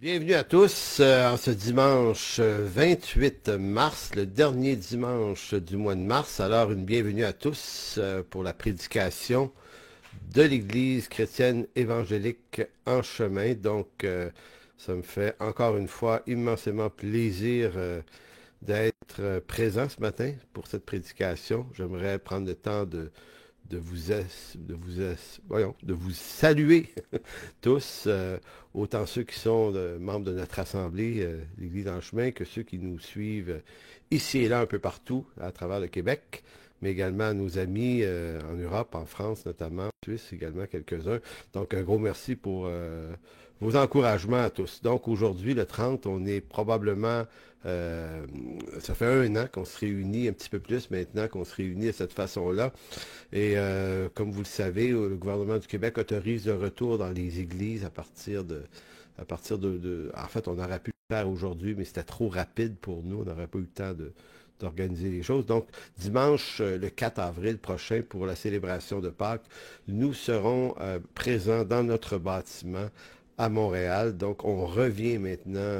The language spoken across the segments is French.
Bienvenue à tous en ce dimanche 28 mars, le dernier dimanche du mois de mars. Alors, une bienvenue à tous pour la prédication de l'Église chrétienne évangélique en chemin. Donc, ça me fait encore une fois immensément plaisir d'être présent ce matin pour cette prédication. J'aimerais prendre le temps de vous saluer tous, autant ceux qui sont membres de notre assemblée, l'Église en chemin, que ceux qui nous suivent ici et là un peu partout à travers le Québec, mais également à nos amis en Europe, en France notamment, en Suisse également quelques-uns. Donc un gros merci pour vos encouragements à tous. Donc aujourd'hui, le 30, on est probablement, ça fait un an qu'on se réunit, un petit peu plus maintenant qu'on se réunit de cette façon-là. Et comme vous le savez, le gouvernement du Québec autorise le retour dans les églises en fait, on aurait pu le faire aujourd'hui, mais c'était trop rapide pour nous. On n'aurait pas eu le temps d'organiser les choses. Donc, dimanche, le 4 avril prochain, pour la célébration de Pâques, nous serons présents dans notre bâtiment à Montréal. Donc, on revient maintenant.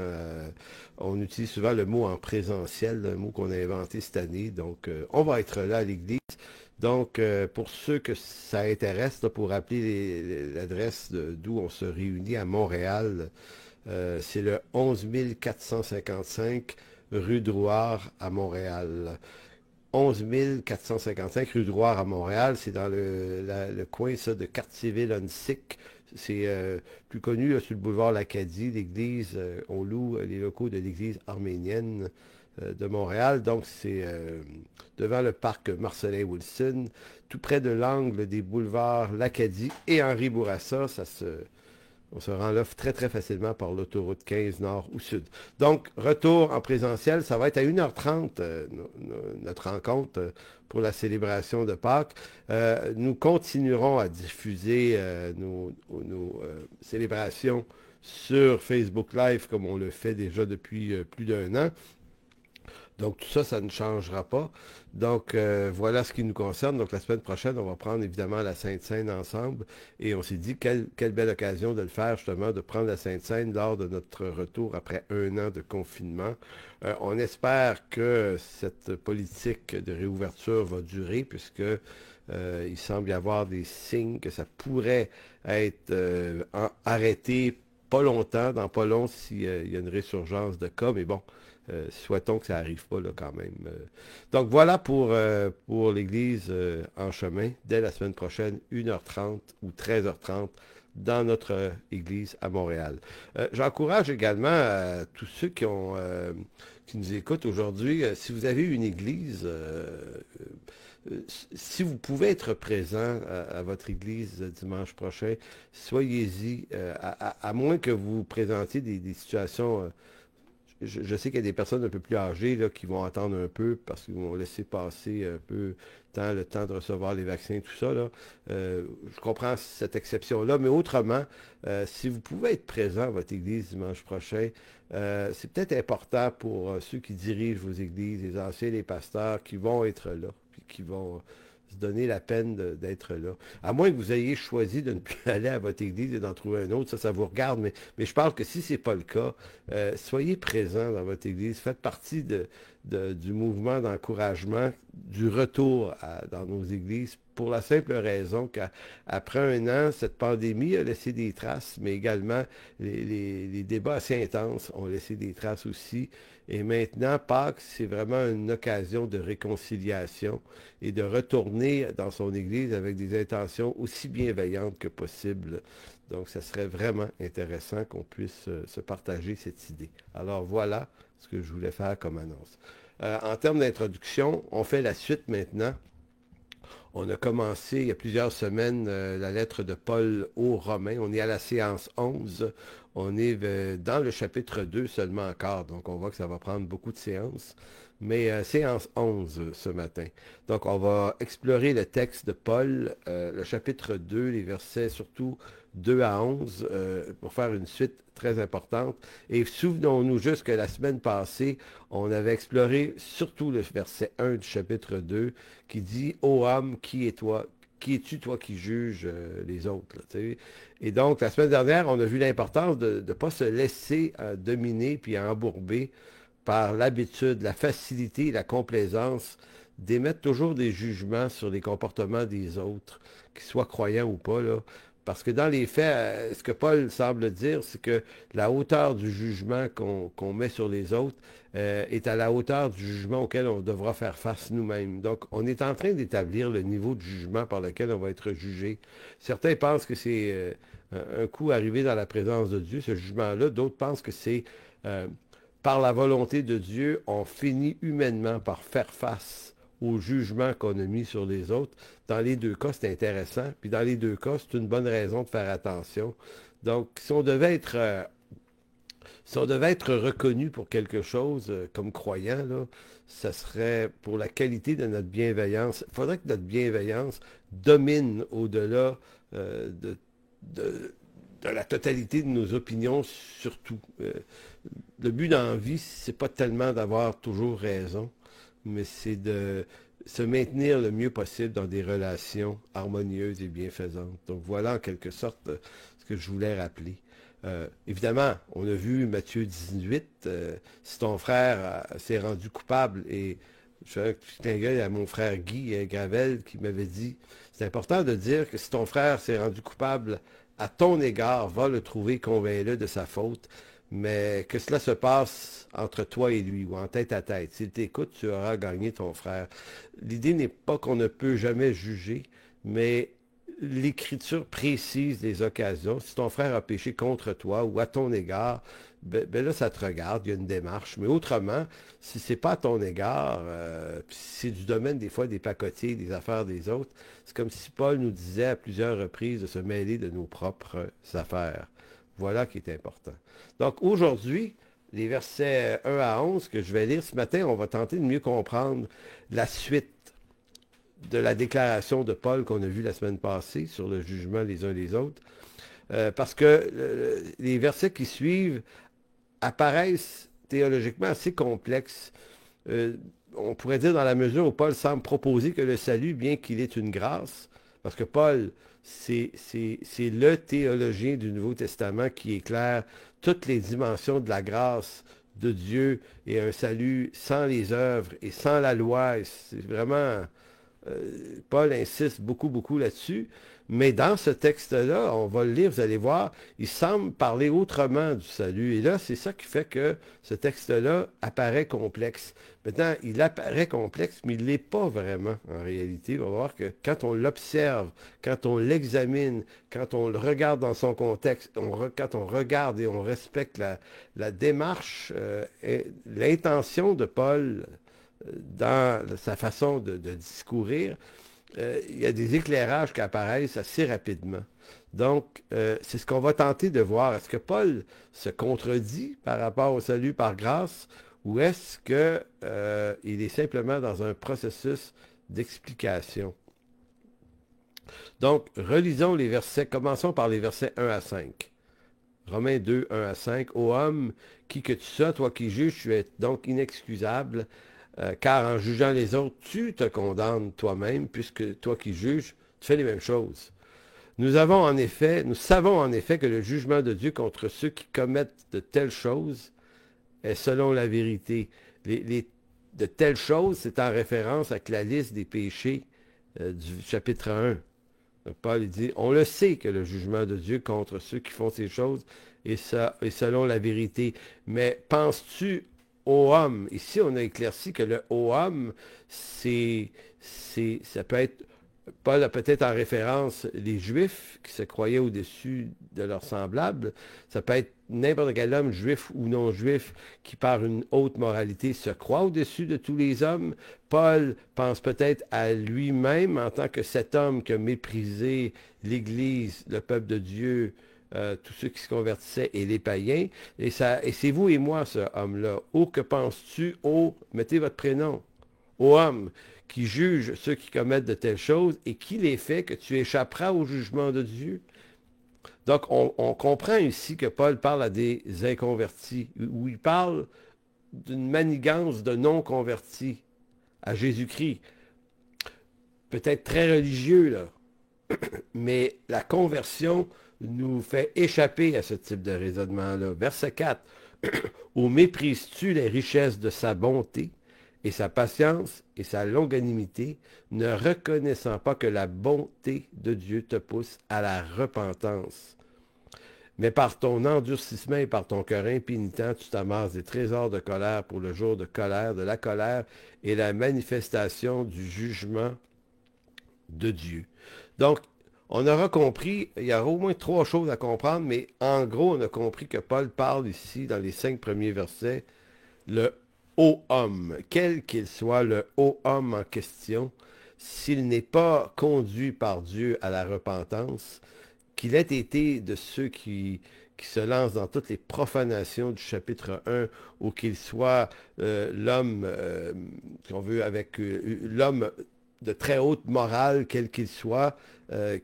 On utilise souvent le mot en présentiel, un mot qu'on a inventé cette année. Donc, on va être là à l'église. Donc, pour ceux que ça intéresse, là, pour rappeler l'adresse d'où on se réunit à Montréal, c'est le 11 455 rue Drouard à Montréal. 11 455 rue Drouard à Montréal, c'est dans le coin ça, de Cartierville-Onsic. C'est plus connu là, sur le boulevard L'Acadie, l'église, on loue les locaux de l'église arménienne de Montréal. Donc, c'est devant le parc Marcelin Wilson, tout près de l'angle des boulevards L'Acadie et Henri Bourassa. On se rend là très, très facilement par l'autoroute 15 nord ou sud. Donc, retour en présentiel, ça va être à 1h30, notre rencontre pour la célébration de Pâques. Nous continuerons à diffuser nos célébrations sur Facebook Live comme on le fait déjà depuis plus d'un an. Donc, tout ça, ça ne changera pas. Donc, voilà ce qui nous concerne. Donc, la semaine prochaine, on va prendre évidemment la Sainte-Seine ensemble. Et on s'est dit, quelle belle occasion de le faire, justement, de prendre la Sainte-Seine lors de notre retour après un an de confinement. On espère que cette politique de réouverture va durer, puisque il semble y avoir des signes que ça pourrait être arrêté pas longtemps, dans pas long, s'il y a une résurgence de cas. Mais bon, souhaitons que ça n'arrive pas là quand même. Donc voilà pour l'Église en chemin, dès la semaine prochaine, 1h30 ou 13h30 dans notre Église à Montréal. J'encourage également tous ceux qui nous écoutent aujourd'hui, si vous avez une Église, si vous pouvez être présent à votre Église dimanche prochain, soyez-y, à moins que vous présentiez des situations je sais qu'il y a des personnes un peu plus âgées là, qui vont attendre un peu parce qu'ils vont laisser passer un peu le temps de recevoir les vaccins, tout ça. Là. Je comprends cette exception-là, mais autrement, si vous pouvez être présent à votre église dimanche prochain, c'est peut-être important pour ceux qui dirigent vos églises, les anciens, les pasteurs, qui vont être là, puis qui vont se donner la peine d'être là. À moins que vous ayez choisi de ne plus aller à votre église et d'en trouver un autre, ça vous regarde, mais je parle que si ce n'est pas le cas, soyez présents dans votre église, faites partie du mouvement d'encouragement, du retour dans nos églises, pour la simple raison qu'après un an, cette pandémie a laissé des traces, mais également les débats assez intenses ont laissé des traces aussi. Et maintenant, Pâques, c'est vraiment une occasion de réconciliation et de retourner dans son église avec des intentions aussi bienveillantes que possible. Donc, ça serait vraiment intéressant qu'on puisse se partager cette idée. Alors, voilà ce que je voulais faire comme annonce. En termes d'introduction, on fait la suite maintenant. On a commencé il y a plusieurs semaines la lettre de Paul aux Romains. On est à la séance 11. On est dans le chapitre 2 seulement encore. Donc, on voit que ça va prendre beaucoup de séances. Mais séance 11 ce matin. Donc, on va explorer le texte de Paul, le chapitre 2, les versets surtout 2 à 11, pour faire une suite très importante. Et souvenons-nous juste que la semaine passée, on avait exploré surtout le verset 1 du chapitre 2 qui dit « Ô homme, qui es-toi? qui es-tu, toi, qui juges les autres, là, tu sais? Et donc, la semaine dernière, on a vu l'importance de ne pas se laisser dominer puis embourber par l'habitude, la facilité, la complaisance d'émettre toujours des jugements sur les comportements des autres, qu'ils soient croyants ou pas, là. Parce que dans les faits, ce que Paul semble dire, c'est que la hauteur du jugement qu'on met sur les autres est à la hauteur du jugement auquel on devra faire face nous-mêmes. Donc, on est en train d'établir le niveau de jugement par lequel on va être jugé. Certains pensent que c'est un coup arrivé dans la présence de Dieu, ce jugement-là. D'autres pensent que c'est par la volonté de Dieu, on finit humainement par faire face au jugement qu'on a mis sur les autres. Dans les deux cas, c'est intéressant. Puis dans les deux cas, c'est une bonne raison de faire attention. Donc, si on devait être reconnu pour quelque chose comme croyant, là, ça serait pour la qualité de notre bienveillance. Il faudrait que notre bienveillance domine au-delà de, de la totalité de nos opinions surtout. Le but dans la vie, c'est pas tellement d'avoir toujours raison, mais c'est de se maintenir le mieux possible dans des relations harmonieuses et bienfaisantes. Donc voilà en quelque sorte ce que je voulais rappeler. Évidemment, on a vu Matthieu 18, si ton frère s'est rendu coupable, et je fais un petit clin d'œil à mon frère Guy Gravel qui m'avait dit, c'est important de dire que si ton frère s'est rendu coupable à ton égard, va le trouver, convainc-le de sa faute, mais que cela se passe entre toi et lui, ou en tête à tête. S'il t'écoute, tu auras gagné ton frère. L'idée n'est pas qu'on ne peut jamais juger, mais l'Écriture précise les occasions. Si ton frère a péché contre toi ou à ton égard, ben là, ça te regarde, il y a une démarche. Mais autrement, si c'est pas à ton égard, c'est du domaine des fois des pacotiers, des affaires des autres, c'est comme si Paul nous disait à plusieurs reprises de se mêler de nos propres affaires. Voilà qui est important. Donc aujourd'hui, les versets 1 à 11 que je vais lire ce matin, on va tenter de mieux comprendre la suite de la déclaration de Paul qu'on a vue la semaine passée sur le jugement les uns les autres. Parce que les versets qui suivent apparaissent théologiquement assez complexes. On pourrait dire dans la mesure où Paul semble proposer que le salut, bien qu'il est une grâce, parce que Paul, c'est le théologien du Nouveau Testament qui éclaire toutes les dimensions de la grâce de Dieu et un salut sans les œuvres et sans la loi. C'est vraiment... Paul insiste beaucoup, beaucoup là-dessus. Mais dans ce texte-là, on va le lire, vous allez voir, il semble parler autrement du salut. Et là, c'est ça qui fait que ce texte-là apparaît complexe. Maintenant, il apparaît complexe, mais il ne l'est pas vraiment en réalité. On va voir que quand on l'observe, quand on l'examine, quand on le regarde dans son contexte, quand on regarde et on respecte la démarche, l'intention de Paul dans sa façon de discourir, il y a des éclairages qui apparaissent assez rapidement. Donc, c'est ce qu'on va tenter de voir. Est-ce que Paul se contredit par rapport au salut par grâce ou est-ce qu'il est simplement dans un processus d'explication? Donc, relisons les versets, commençons par les versets 1 à 5. Romains 2, 1 à 5. Ô homme, qui que tu sois, toi qui juges, tu es donc inexcusable, car en jugeant les autres, tu te condamnes toi-même, puisque toi qui juges, tu fais les mêmes choses. Nous savons en effet que le jugement de Dieu contre ceux qui commettent de telles choses est selon la vérité. De telles choses, c'est en référence avec la liste des péchés du chapitre 1. Donc Paul dit, on le sait que le jugement de Dieu contre ceux qui font ces choses est selon la vérité. Mais penses-tu ô homme? Ici, on a éclairci que le ô homme, ça peut être, Paul a peut-être en référence les Juifs qui se croyaient au-dessus de leurs semblables. Ça peut être n'importe quel homme, juif ou non juif, qui par une haute moralité se croit au-dessus de tous les hommes. Paul pense peut-être à lui-même en tant que cet homme qui a méprisé l'Église, le peuple de Dieu, tous ceux qui se convertissaient et les païens. Et c'est vous et moi, ce homme-là. Ô, que penses-tu? Ô, mettez votre prénom. Ô homme qui juge ceux qui commettent de telles choses et qui les fait que tu échapperas au jugement de Dieu. Donc, on comprend ici que Paul parle à des inconvertis, où il parle d'une manigance de non-convertis à Jésus-Christ. Peut-être très religieux, là. Mais la conversion nous fait échapper à ce type de raisonnement-là. Verset 4. Ou méprises-tu les richesses de sa bonté et sa patience et sa longanimité, ne reconnaissant pas que la bonté de Dieu te pousse à la repentance? Mais par ton endurcissement et par ton cœur impénitent, tu t'amasses des trésors de colère pour le jour de colère, de la colère et la manifestation du jugement de Dieu. Donc, on aura compris, il y aura au moins 3 choses à comprendre, mais en gros, on a compris que Paul parle ici, dans les 5 premiers versets, le haut homme, quel qu'il soit le haut homme en question, s'il n'est pas conduit par Dieu à la repentance, qu'il ait été de ceux qui se lancent dans toutes les profanations du chapitre 1, ou qu'il soit l'homme, si on veut, avec l'homme de très haute morale, quel qu'il soit,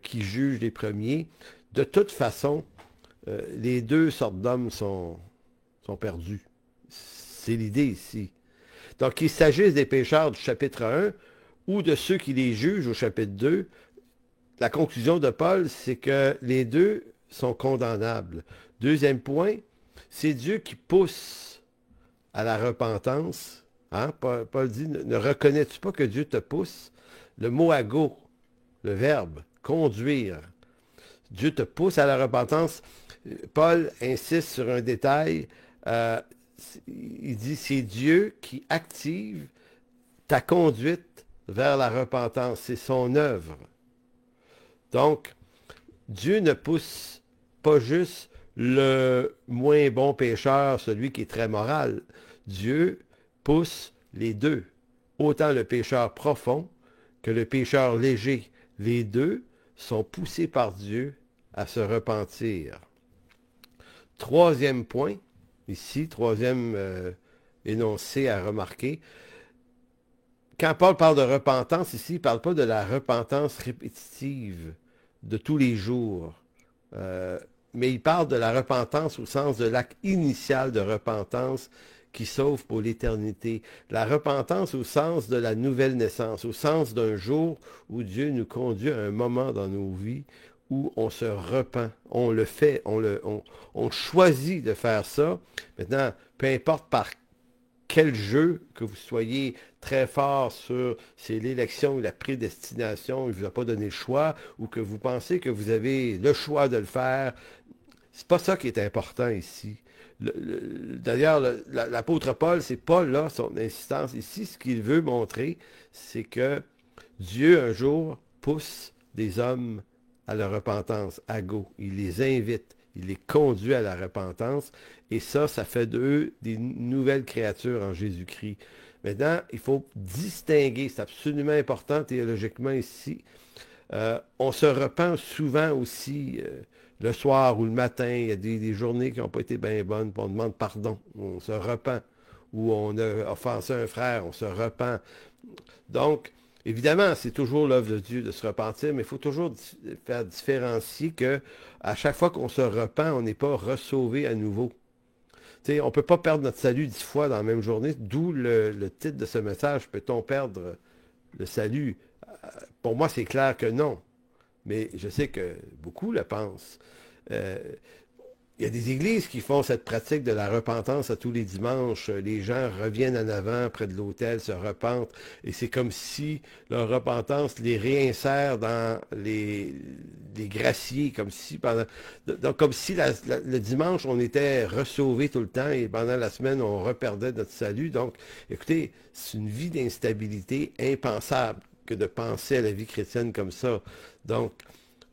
qui juge les premiers. De toute façon, les deux sortes d'hommes sont perdus. C'est l'idée ici. Donc, qu'il s'agisse des pécheurs du chapitre 1 ou de ceux qui les jugent au chapitre 2, la conclusion de Paul, c'est que les deux sont condamnables. Deuxième point, c'est Dieu qui pousse à la repentance. Hein? Paul dit, ne reconnais-tu pas que Dieu te pousse? Le mot ago, le verbe, conduire. Dieu te pousse à la repentance. Paul insiste sur un détail. Il dit, c'est Dieu qui active ta conduite vers la repentance. C'est son œuvre. Donc, Dieu ne pousse pas juste le moins bon pécheur, celui qui est très moral. Dieu pousse les deux, autant le pécheur profond que le pécheur léger. Les deux sont poussés par Dieu à se repentir. Troisième point, ici, troisième énoncé à remarquer. Quand Paul parle de repentance ici, il ne parle pas de la repentance répétitive de tous les jours, mais il parle de la repentance au sens de l'acte initial de repentance qui sauve pour l'éternité. La repentance au sens de la nouvelle naissance, au sens d'un jour où Dieu nous conduit à un moment dans nos vies où on se repent, on le fait, on choisit de faire ça. Maintenant, peu importe par quel jeu, que vous soyez très fort sur c'est l'élection ou la prédestination, il ne vous a pas donné le choix, ou que vous pensez que vous avez le choix de le faire, c'est pas ça qui est important ici. D'ailleurs, l'apôtre Paul, c'est pas là son insistance. Ici, ce qu'il veut montrer, c'est que Dieu, un jour, pousse des hommes à la repentance, à go. Il les invite, il les conduit à la repentance. Et ça fait d'eux des nouvelles créatures en Jésus-Christ. Maintenant, il faut distinguer, c'est absolument important théologiquement ici. On se repent souvent aussi le soir ou le matin. Il y a des journées qui n'ont pas été bien bonnes, puis on demande pardon. On se repent. Ou on a offensé un frère, on se repent. Donc, évidemment, c'est toujours l'œuvre de Dieu de se repentir, mais il faut toujours faire différencier que à chaque fois qu'on se repent, on n'est pas ressauvé à nouveau. T'sais, on ne peut pas perdre notre salut 10 fois dans la même journée, d'où le titre de ce message, peut-on perdre le salut? Pour moi, c'est clair que non, mais je sais que beaucoup le pensent. Il y a des églises qui font cette pratique de la repentance à tous les dimanches. Les gens reviennent en avant près de l'autel, se repentent, et c'est comme si leur repentance les réinsère dans les graciers, comme si le dimanche on était ressauvés tout le temps et pendant la semaine on reperdait notre salut. Donc, écoutez, c'est une vie d'instabilité impensable que de penser à la vie chrétienne comme ça. Donc,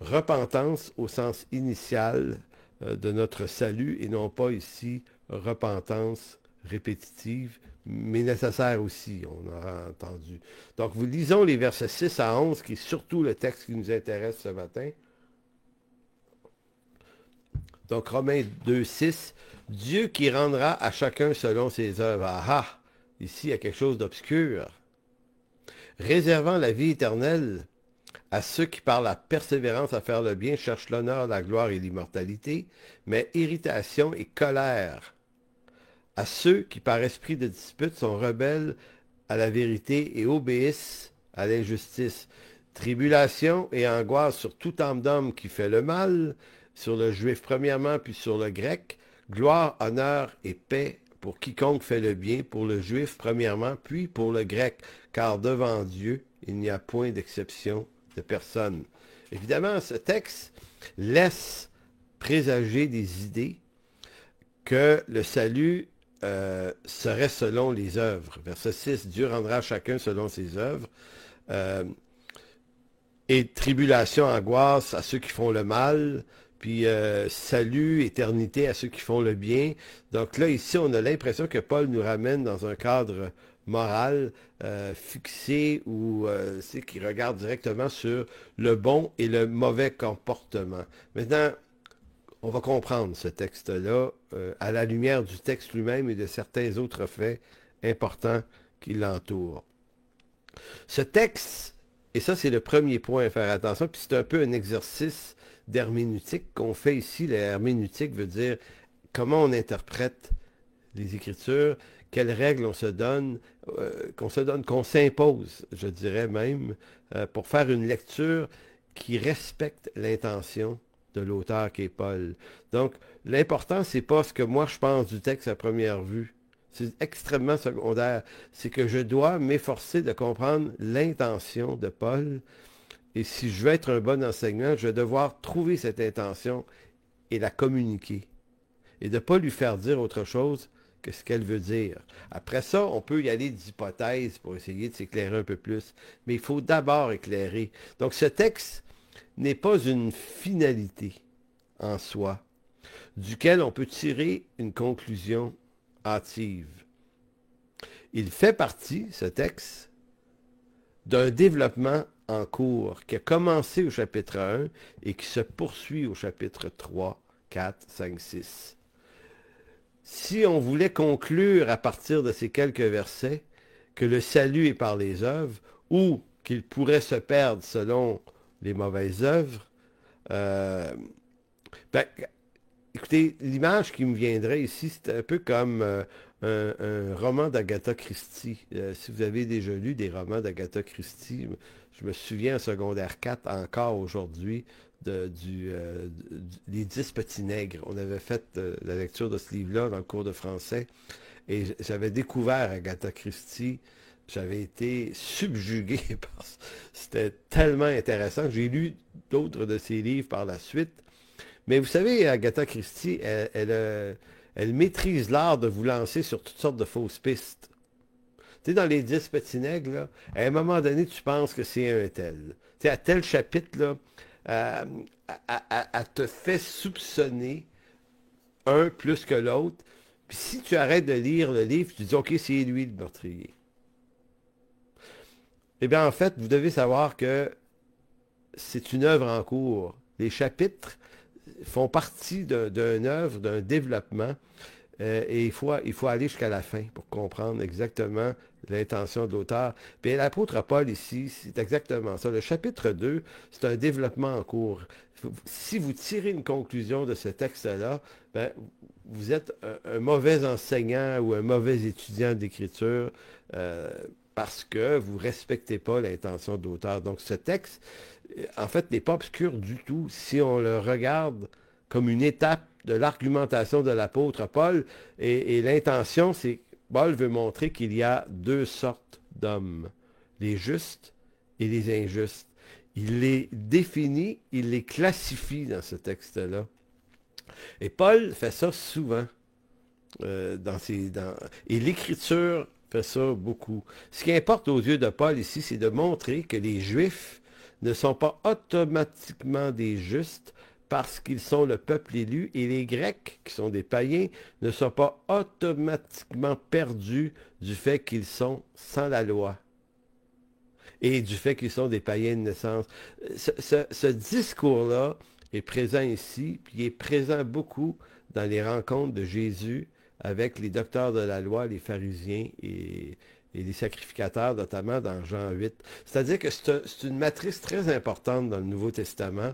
repentance au sens initial de notre salut et non pas ici repentance répétitive, mais nécessaire aussi, on aura entendu. Donc, nous lisons les versets 6 à 11, qui est surtout le texte qui nous intéresse ce matin. Donc, Romains 2, 6, Dieu qui rendra à chacun selon ses œuvres. Ah ah! Ici, il y a quelque chose d'obscur. Réservant la vie éternelle à ceux qui, par la persévérance à faire le bien, cherchent l'honneur, la gloire et l'immortalité, mais irritation et colère à ceux qui, par esprit de dispute, sont rebelles à la vérité et obéissent à l'injustice. Tribulation et angoisse sur toute âme d'homme qui fait le mal, sur le juif premièrement, puis sur le grec. Gloire, honneur et paix pour quiconque fait le bien, pour le juif premièrement, puis pour le grec, car devant Dieu, il n'y a point d'exception de personne. Évidemment, ce texte laisse présager des idées que le salut serait selon les œuvres. Verset 6, Dieu rendra chacun selon ses œuvres. Et tribulation, angoisse à ceux qui font le mal, puis salut, éternité à ceux qui font le bien. Donc là, ici, on a l'impression que Paul nous ramène dans un cadre moral fixé ou c'est qui regarde directement sur le bon et le mauvais comportement. Maintenant, on va comprendre ce texte-là à la lumière du texte lui-même et de certains autres faits importants qui l'entourent. Ce texte, et ça c'est le premier point à faire attention, puis c'est un peu un exercice d'herméneutique qu'on fait ici. L'herméneutique veut dire comment on interprète les Écritures, quelles règles on se donne, qu'on s'impose, je dirais même, pour faire une lecture qui respecte l'intention de l'auteur qui est Paul. Donc, l'important, c'est pas ce que moi je pense du texte à première vue. C'est extrêmement secondaire. C'est que je dois m'efforcer de comprendre l'intention de Paul. Et si je veux être un bon enseignant, je vais devoir trouver cette intention et la communiquer. Et de ne pas lui faire dire autre chose que ce qu'elle veut dire. Après ça, on peut y aller d'hypothèses pour essayer de s'éclairer un peu plus. Mais il faut d'abord éclairer. Donc, ce texte n'est pas une finalité en soi, duquel on peut tirer une conclusion hâtive. Il fait partie, ce texte, d'un développement en cours qui a commencé au chapitre 1 et qui se poursuit au chapitre 3, 4, 5, 6. Si on voulait conclure à partir de ces quelques versets que le salut est par les œuvres ou qu'il pourrait se perdre selon les mauvaises œuvres, écoutez, l'image qui me viendrait ici, c'est un peu comme un roman d'Agatha Christie. Si vous avez déjà lu des romans d'Agatha Christie, je me souviens en secondaire 4 encore aujourd'hui les 10 petits nègres. On avait fait la lecture de ce livre-là dans le cours de français et j'avais découvert Agatha Christie. J'avais été subjugué parce que c'était tellement intéressant. J'ai lu d'autres de ses livres par la suite. Mais vous savez, Agatha Christie, elle maîtrise l'art de vous lancer sur toutes sortes de fausses pistes. Tu sais, dans les 10 petits nègres, là, à un moment donné, tu penses que c'est un tel. Tu sais, à tel chapitre, là, elle te fait soupçonner un plus que l'autre. Puis si tu arrêtes de lire le livre, tu dis, OK, c'est lui le meurtrier. Eh bien, en fait, vous devez savoir que c'est une œuvre en cours. Les chapitres font partie d'une œuvre, d'un développement, et il faut aller jusqu'à la fin pour comprendre exactement l'intention de l'auteur. Puis l'apôtre Paul ici, c'est exactement ça. Le chapitre 2, c'est un développement en cours. Si vous tirez une conclusion de ce texte-là, ben, vous êtes un mauvais enseignant ou un mauvais étudiant d'écriture parce que vous ne respectez pas l'intention de l'auteur. Donc ce texte, en fait, n'est pas obscur du tout si on le regarde comme une étape de l'argumentation de l'apôtre Paul. Et l'intention, c'est Paul veut montrer qu'il y a deux sortes d'hommes, les justes et les injustes. Il les définit, il les classifie dans ce texte-là. Et Paul fait ça souvent. Et l'Écriture fait ça beaucoup. Ce qui importe aux yeux de Paul ici, c'est de montrer que les Juifs ne sont pas automatiquement des justes parce qu'ils sont le peuple élu, et les Grecs, qui sont des païens, ne sont pas automatiquement perdus du fait qu'ils sont sans la loi et du fait qu'ils sont des païens de naissance. Ce discours-là est présent ici, puis il est présent beaucoup dans les rencontres de Jésus avec les docteurs de la loi, les pharisiens et les sacrificateurs, notamment dans Jean 8. C'est-à-dire que c'est une matrice très importante dans le Nouveau Testament,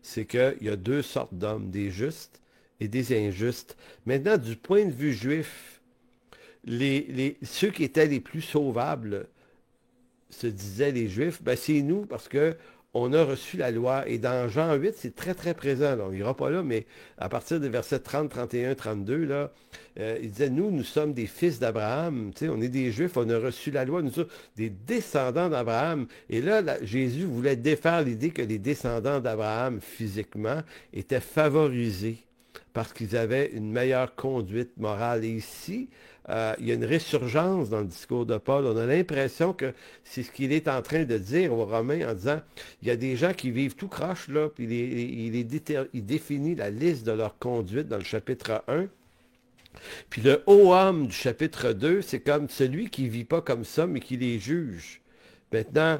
c'est qu'il y a deux sortes d'hommes, des justes et des injustes. Maintenant, du point de vue juif, ceux qui étaient les plus sauvables, se disaient les Juifs, ben c'est nous parce que on a reçu la loi. Et dans Jean 8, c'est très, très présent. Là. On n'ira pas là, mais à partir des versets 30, 31, 32, là, il disait, nous sommes des fils d'Abraham. Tu sais, on est des Juifs, on a reçu la loi, nous sommes des descendants d'Abraham. Et là, Jésus voulait défaire l'idée que les descendants d'Abraham, physiquement, étaient favorisés parce qu'ils avaient une meilleure conduite morale. Et ici, il y a une résurgence dans le discours de Paul. On a l'impression que c'est ce qu'il est en train de dire aux Romains en disant, il y a des gens qui vivent tout croche, là, puis il définit la liste de leur conduite dans le chapitre 1. Puis le haut homme du chapitre 2, c'est comme celui qui ne vit pas comme ça, mais qui les juge. Maintenant,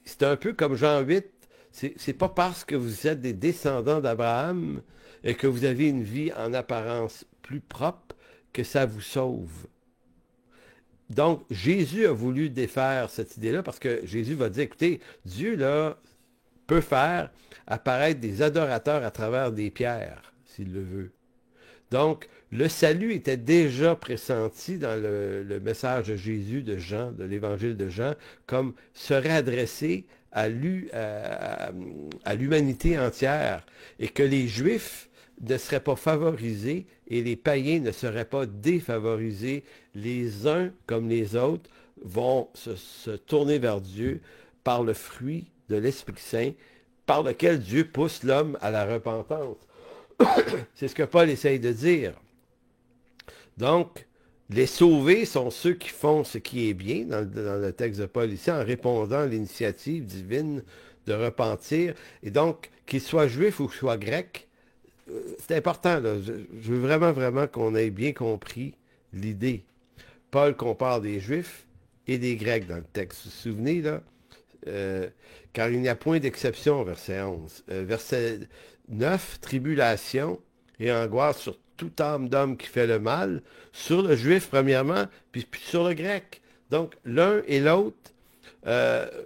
c'est un peu comme Jean 8, c'est pas parce que vous êtes des descendants d'Abraham et que vous avez une vie en apparence plus propre que ça vous sauve. Donc, Jésus a voulu défaire cette idée-là parce que Jésus va dire, écoutez, Dieu, là, peut faire apparaître des adorateurs à travers des pierres, s'il le veut. Donc, le salut était déjà pressenti dans le message de Jésus, de Jean, de l'évangile de Jean, comme serait adressé à l'humanité entière et que les Juifs ne seraient pas favorisés et les païens ne seraient pas défavorisés. Les uns comme les autres vont se tourner vers Dieu par le fruit de l'Esprit Saint, par lequel Dieu pousse l'homme à la repentance. C'est ce que Paul essaye de dire. Donc, les sauvés sont ceux qui font ce qui est bien, dans le texte de Paul ici, en répondant à l'initiative divine de repentir. Et donc, qu'ils soient juifs ou qu'ils soient grecs, c'est important, là. Je veux vraiment, vraiment qu'on ait bien compris l'idée. Paul compare des juifs et des grecs dans le texte. Vous vous souvenez, là? Car il n'y a point d'exception, verset 11. Verset 9, tribulation et angoisse sur toute âme d'homme qui fait le mal, sur le juif premièrement, puis sur le grec. Donc, l'un et l'autre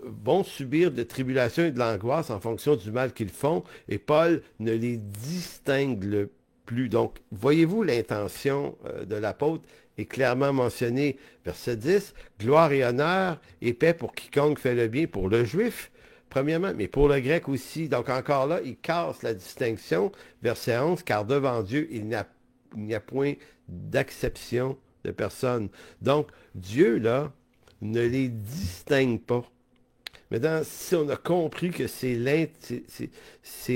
vont subir de tribulation et de l'angoisse en fonction du mal qu'ils font, et Paul ne les distingue plus. Donc, voyez-vous l'intention de l'apôtre est clairement mentionnée, verset 10, gloire et honneur et paix pour quiconque fait le bien, pour le juif, premièrement, mais pour le grec aussi. Donc, encore là, il casse la distinction, verset 11, car devant Dieu, il n'y a point d'acception de personne. Donc, Dieu, là, ne les distingue pas. Maintenant, si on a compris que c'est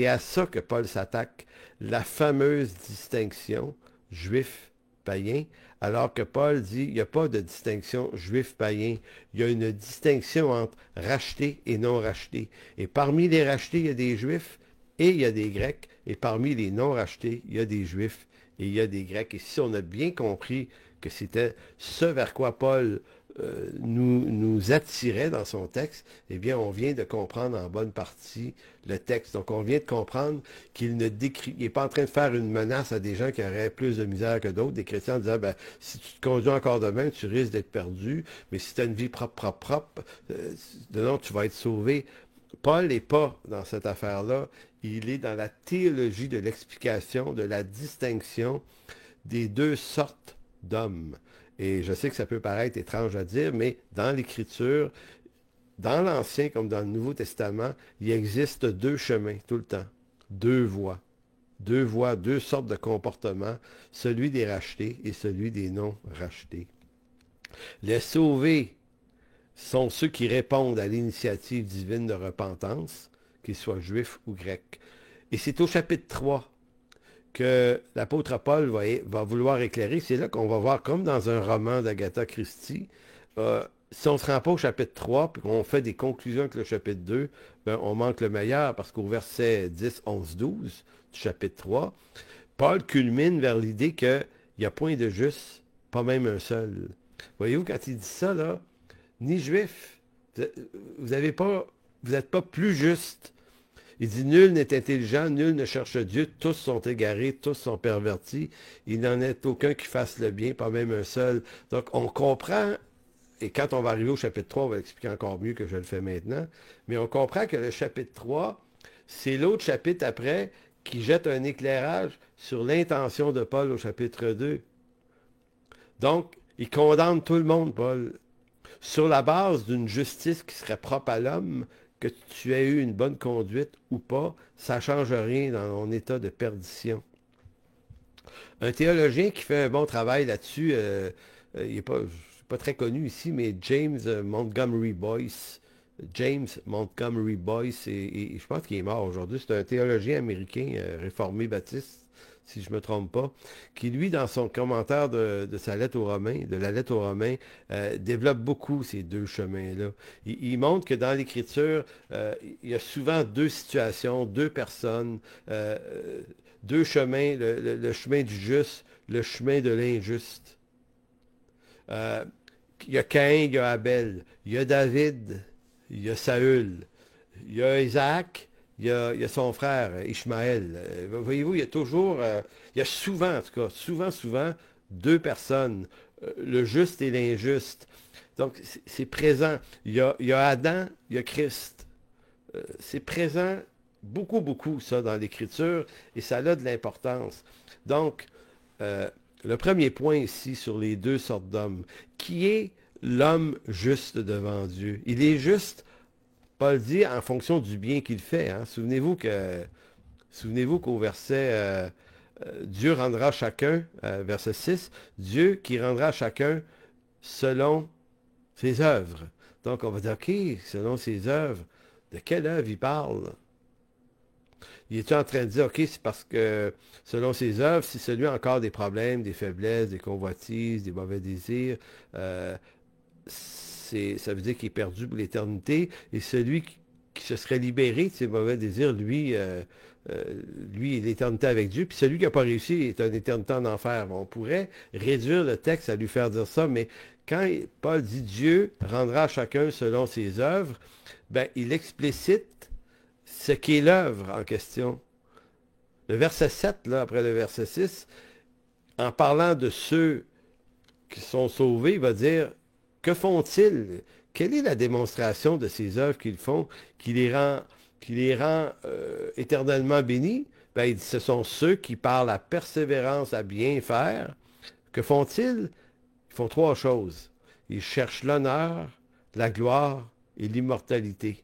à ça que Paul s'attaque, la fameuse distinction juif-païen, alors que Paul dit, il n'y a pas de distinction juif-païen, il y a une distinction entre rachetés et non rachetés. Et parmi les rachetés, il y a des juifs et il y a des grecs, et parmi les non rachetés, il y a des juifs et il y a des grecs. Et si on a bien compris que c'était ce vers quoi Paul nous attirait dans son texte, eh bien, on vient de comprendre en bonne partie le texte. Donc, on vient de comprendre qu'il n'est pas en train de faire une menace à des gens qui auraient plus de misère que d'autres, des chrétiens en disant, ben, si tu te conduis encore demain, tu risques d'être perdu, mais si tu as une vie propre, non, tu vas être sauvé. Paul n'est pas dans cette affaire-là. Il est dans la théologie de l'explication, de la distinction des deux sortes d'hommes. Et je sais que ça peut paraître étrange à dire, mais dans l'Écriture, dans l'Ancien comme dans le Nouveau Testament, il existe deux chemins tout le temps, deux voies. Deux voies, deux sortes de comportements, celui des rachetés et celui des non rachetés. Les sauvés sont ceux qui répondent à l'initiative divine de repentance, qu'ils soient juifs ou grecs. Et c'est au chapitre 3 que l'apôtre Paul va vouloir éclairer. C'est là qu'on va voir, comme dans un roman d'Agatha Christie, si on ne se rend pas au chapitre 3, puis qu'on fait des conclusions avec le chapitre 2, ben, on manque le meilleur, parce qu'au verset 10, 11, 12 du chapitre 3, Paul culmine vers l'idée qu'il n'y a point de juste, pas même un seul. Voyez-vous, quand il dit ça, là, ni juif, vous n'êtes pas plus juste. Il dit, nul n'est intelligent, nul ne cherche Dieu, tous sont égarés, tous sont pervertis, il n'en est aucun qui fasse le bien, pas même un seul. Donc, on comprend, et quand on va arriver au chapitre 3, on va l'expliquer encore mieux que je le fais maintenant, mais on comprend que le chapitre 3, c'est l'autre chapitre après qui jette un éclairage sur l'intention de Paul au chapitre 2. Donc, il condamne tout le monde, Paul. sur la base d'une justice qui serait propre à l'homme, que tu aies eu une bonne conduite ou pas, ça ne change rien dans ton état de perdition. Un théologien qui fait un bon travail là-dessus, il n'est pas très connu ici, mais James Montgomery Boyce. James Montgomery Boyce, et je pense qu'il est mort aujourd'hui. C'est un théologien américain, réformé baptiste, si je ne me trompe pas, qui, lui, dans son commentaire de sa lettre aux Romains, de la lettre aux Romains, développe beaucoup ces deux chemins-là. Il montre que dans l'Écriture, il y a souvent deux situations, deux personnes, deux chemins, le chemin du juste, le chemin de l'injuste. Il y a Caïn, il y a Abel, il y a David, il y a Saül, il y a Isaac, il y a son frère Ishmaël. Voyez-vous, il y a toujours, il y a souvent, en tout cas, souvent, deux personnes, le juste et l'injuste. Donc, c'est présent. Il y a Adam, il y a Christ. C'est présent beaucoup, ça, dans l'Écriture, et ça a de l'importance. Donc, le premier point ici sur les deux sortes d'hommes, qui est l'homme juste devant Dieu. Il est juste, Paul dit, en fonction du bien qu'il fait. Hein. Souvenez-vous qu'au verset Dieu rendra chacun, verset 6, Dieu qui rendra chacun selon ses œuvres. Donc on va dire, OK, selon ses œuvres, de quelle œuvre il parle? Il est en train de dire, OK, c'est parce que selon ses œuvres, si celui a encore des problèmes, des faiblesses, des convoitises, des mauvais désirs, ça veut dire qu'il est perdu pour l'éternité. Et celui qui se serait libéré de ses mauvais désirs, lui, l'éternité avec Dieu. Puis celui qui n'a pas réussi est une éternité en enfer. Bon, on pourrait réduire le texte à lui faire dire ça, mais quand Paul dit Dieu rendra à chacun selon ses œuvres, ben, il explicite ce qu'est l'œuvre en question. Le verset 7, là, après le verset 6, en parlant de ceux qui sont sauvés, il va dire, que font-ils? Quelle est la démonstration de ces œuvres qu'ils font qui les rend éternellement bénis? Ben, il dit, ce sont ceux qui, par la persévérance à bien faire, que font-ils? Ils font trois choses. Ils cherchent l'honneur, la gloire et l'immortalité.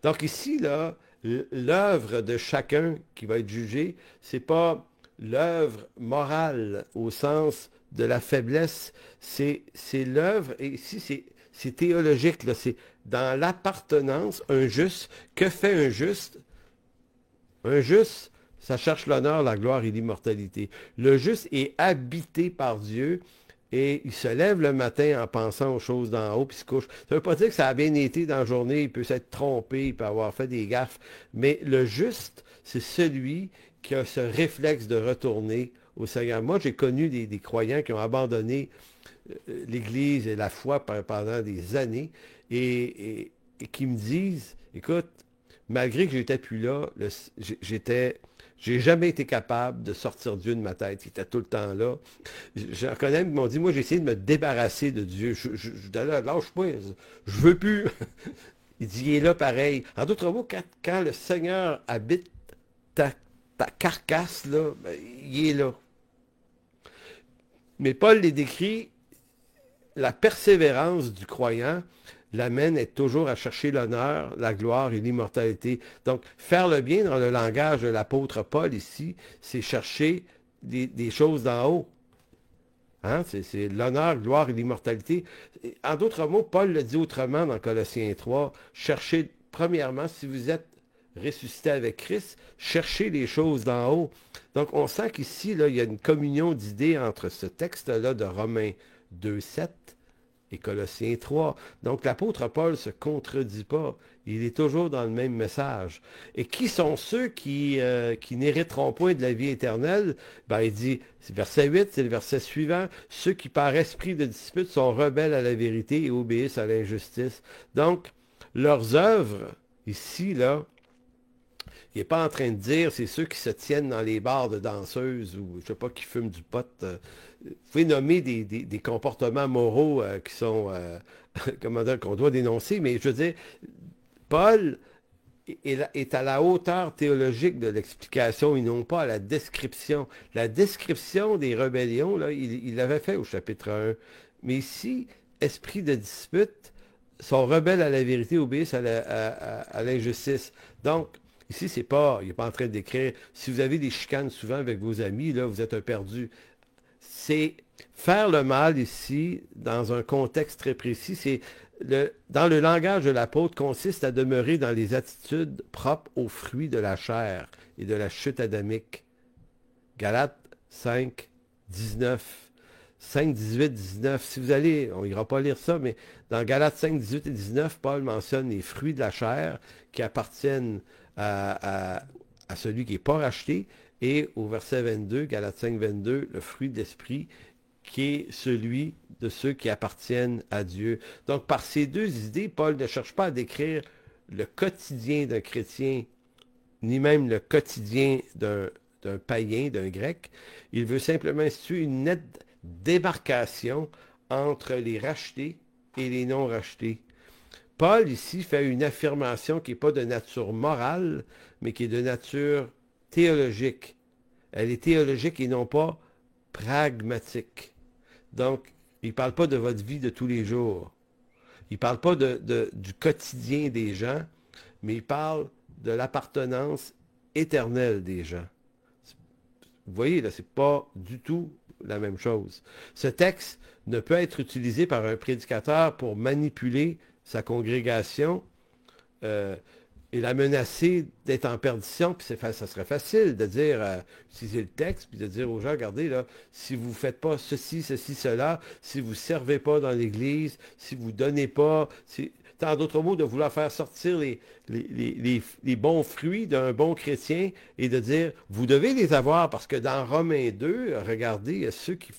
Donc ici, là, l'œuvre de chacun qui va être jugé, c'est pas l'œuvre morale au sens de la faiblesse, c'est l'œuvre, et ici c'est théologique, là, c'est dans l'appartenance, un juste. Que fait un juste? Un juste, ça cherche l'honneur, la gloire et l'immortalité. Le juste est habité par Dieu. Et il se lève le matin en pensant aux choses d'en haut, puis se couche. Ça ne veut pas dire que ça a bien été dans la journée, il peut s'être trompé, il peut avoir fait des gaffes. Mais le juste, c'est celui qui a ce réflexe de retourner au Seigneur. Moi, j'ai connu des croyants qui ont abandonné l'Église et la foi pendant des années et qui me disent, écoute, malgré que j'étais plus là, j'ai jamais été capable de sortir Dieu de ma tête. Il était tout le temps là. J'en connais qui m'ont dit, moi, j'ai essayé de me débarrasser de Dieu. Lâche-moi, je veux plus. Il dit, il est là pareil. En d'autres mots, quand le Seigneur habite ta carcasse, là, ben, il est là. Mais Paul les décrit, la persévérance du croyant l'amène est toujours à chercher l'honneur, la gloire et l'immortalité. Donc, faire le bien dans le langage de l'apôtre Paul ici, c'est chercher des choses d'en haut. Hein? C'est l'honneur, gloire et l'immortalité. En d'autres mots, Paul le dit autrement dans Colossiens 3, cherchez, premièrement, si vous êtes ressuscité avec Christ, cherchez les choses d'en haut. Donc, on sent qu'ici, là, il y a une communion d'idées entre ce texte-là de Romains 2,7 et Colossiens 3. Donc l'apôtre Paul ne se contredit pas. Il est toujours dans le même message. Et qui sont ceux qui n'hériteront point de la vie éternelle? Ben, il dit, verset 8, c'est le verset suivant, ceux qui par esprit de dispute sont rebelles à la vérité et obéissent à l'injustice. Donc, leurs œuvres, ici, là, il n'est pas en train de dire, c'est ceux qui se tiennent dans les bars de danseuses ou, je ne sais pas, qui fument du pot. Vous pouvez nommer des comportements moraux qui sont, comment dire, qu'on doit dénoncer, mais je veux dire, Paul est à la hauteur théologique de l'explication et non pas à la description. La description des rébellions, là, il l'avait fait au chapitre 1. Mais ici, esprit de dispute, sont rebelles à la vérité, obéissent à l'injustice. Donc, ici, il n'est pas en train d'écrire, si vous avez des chicanes souvent avec vos amis, là, vous êtes un perdu. C'est faire le mal ici, dans un contexte très précis, dans le langage de l'apôtre, consiste à demeurer dans les attitudes propres aux fruits de la chair et de la chute adamique. Galates 5, 19. 5, 18, 19. Si vous allez, on n'ira pas lire ça, mais dans Galates 5, 18 et 19, Paul mentionne les fruits de la chair qui appartiennent à celui qui n'est pas racheté. Et au verset 22, Galates 5, 22, le fruit de l'esprit qui est celui de ceux qui appartiennent à Dieu. Donc, par ces deux idées, Paul ne cherche pas à décrire le quotidien d'un chrétien, ni même le quotidien d'un païen, d'un grec. Il veut simplement instituer une nette démarcation entre les rachetés et les non rachetés. Paul, ici, fait une affirmation qui n'est pas de nature morale, mais qui est de nature théologique. Elle est théologique et non pas pragmatique. Donc, il ne parle pas de votre vie de tous les jours. Il ne parle pas du quotidien des gens, mais il parle de l'appartenance éternelle des gens. Vous voyez, là, ce n'est pas du tout la même chose. Ce texte ne peut être utilisé par un prédicateur pour manipuler sa congrégation et la menacer d'être en perdition. Puis ça serait facile de dire, utiliser le texte, puis de dire aux gens, regardez, là, si vous ne faites pas ceci, ceci, cela, si vous ne servez pas dans l'Église, si vous ne donnez pas, en d'autres mots, de vouloir faire sortir les bons fruits d'un bon chrétien et de dire, vous devez les avoir, parce que dans Romains 2, regardez, ceux qui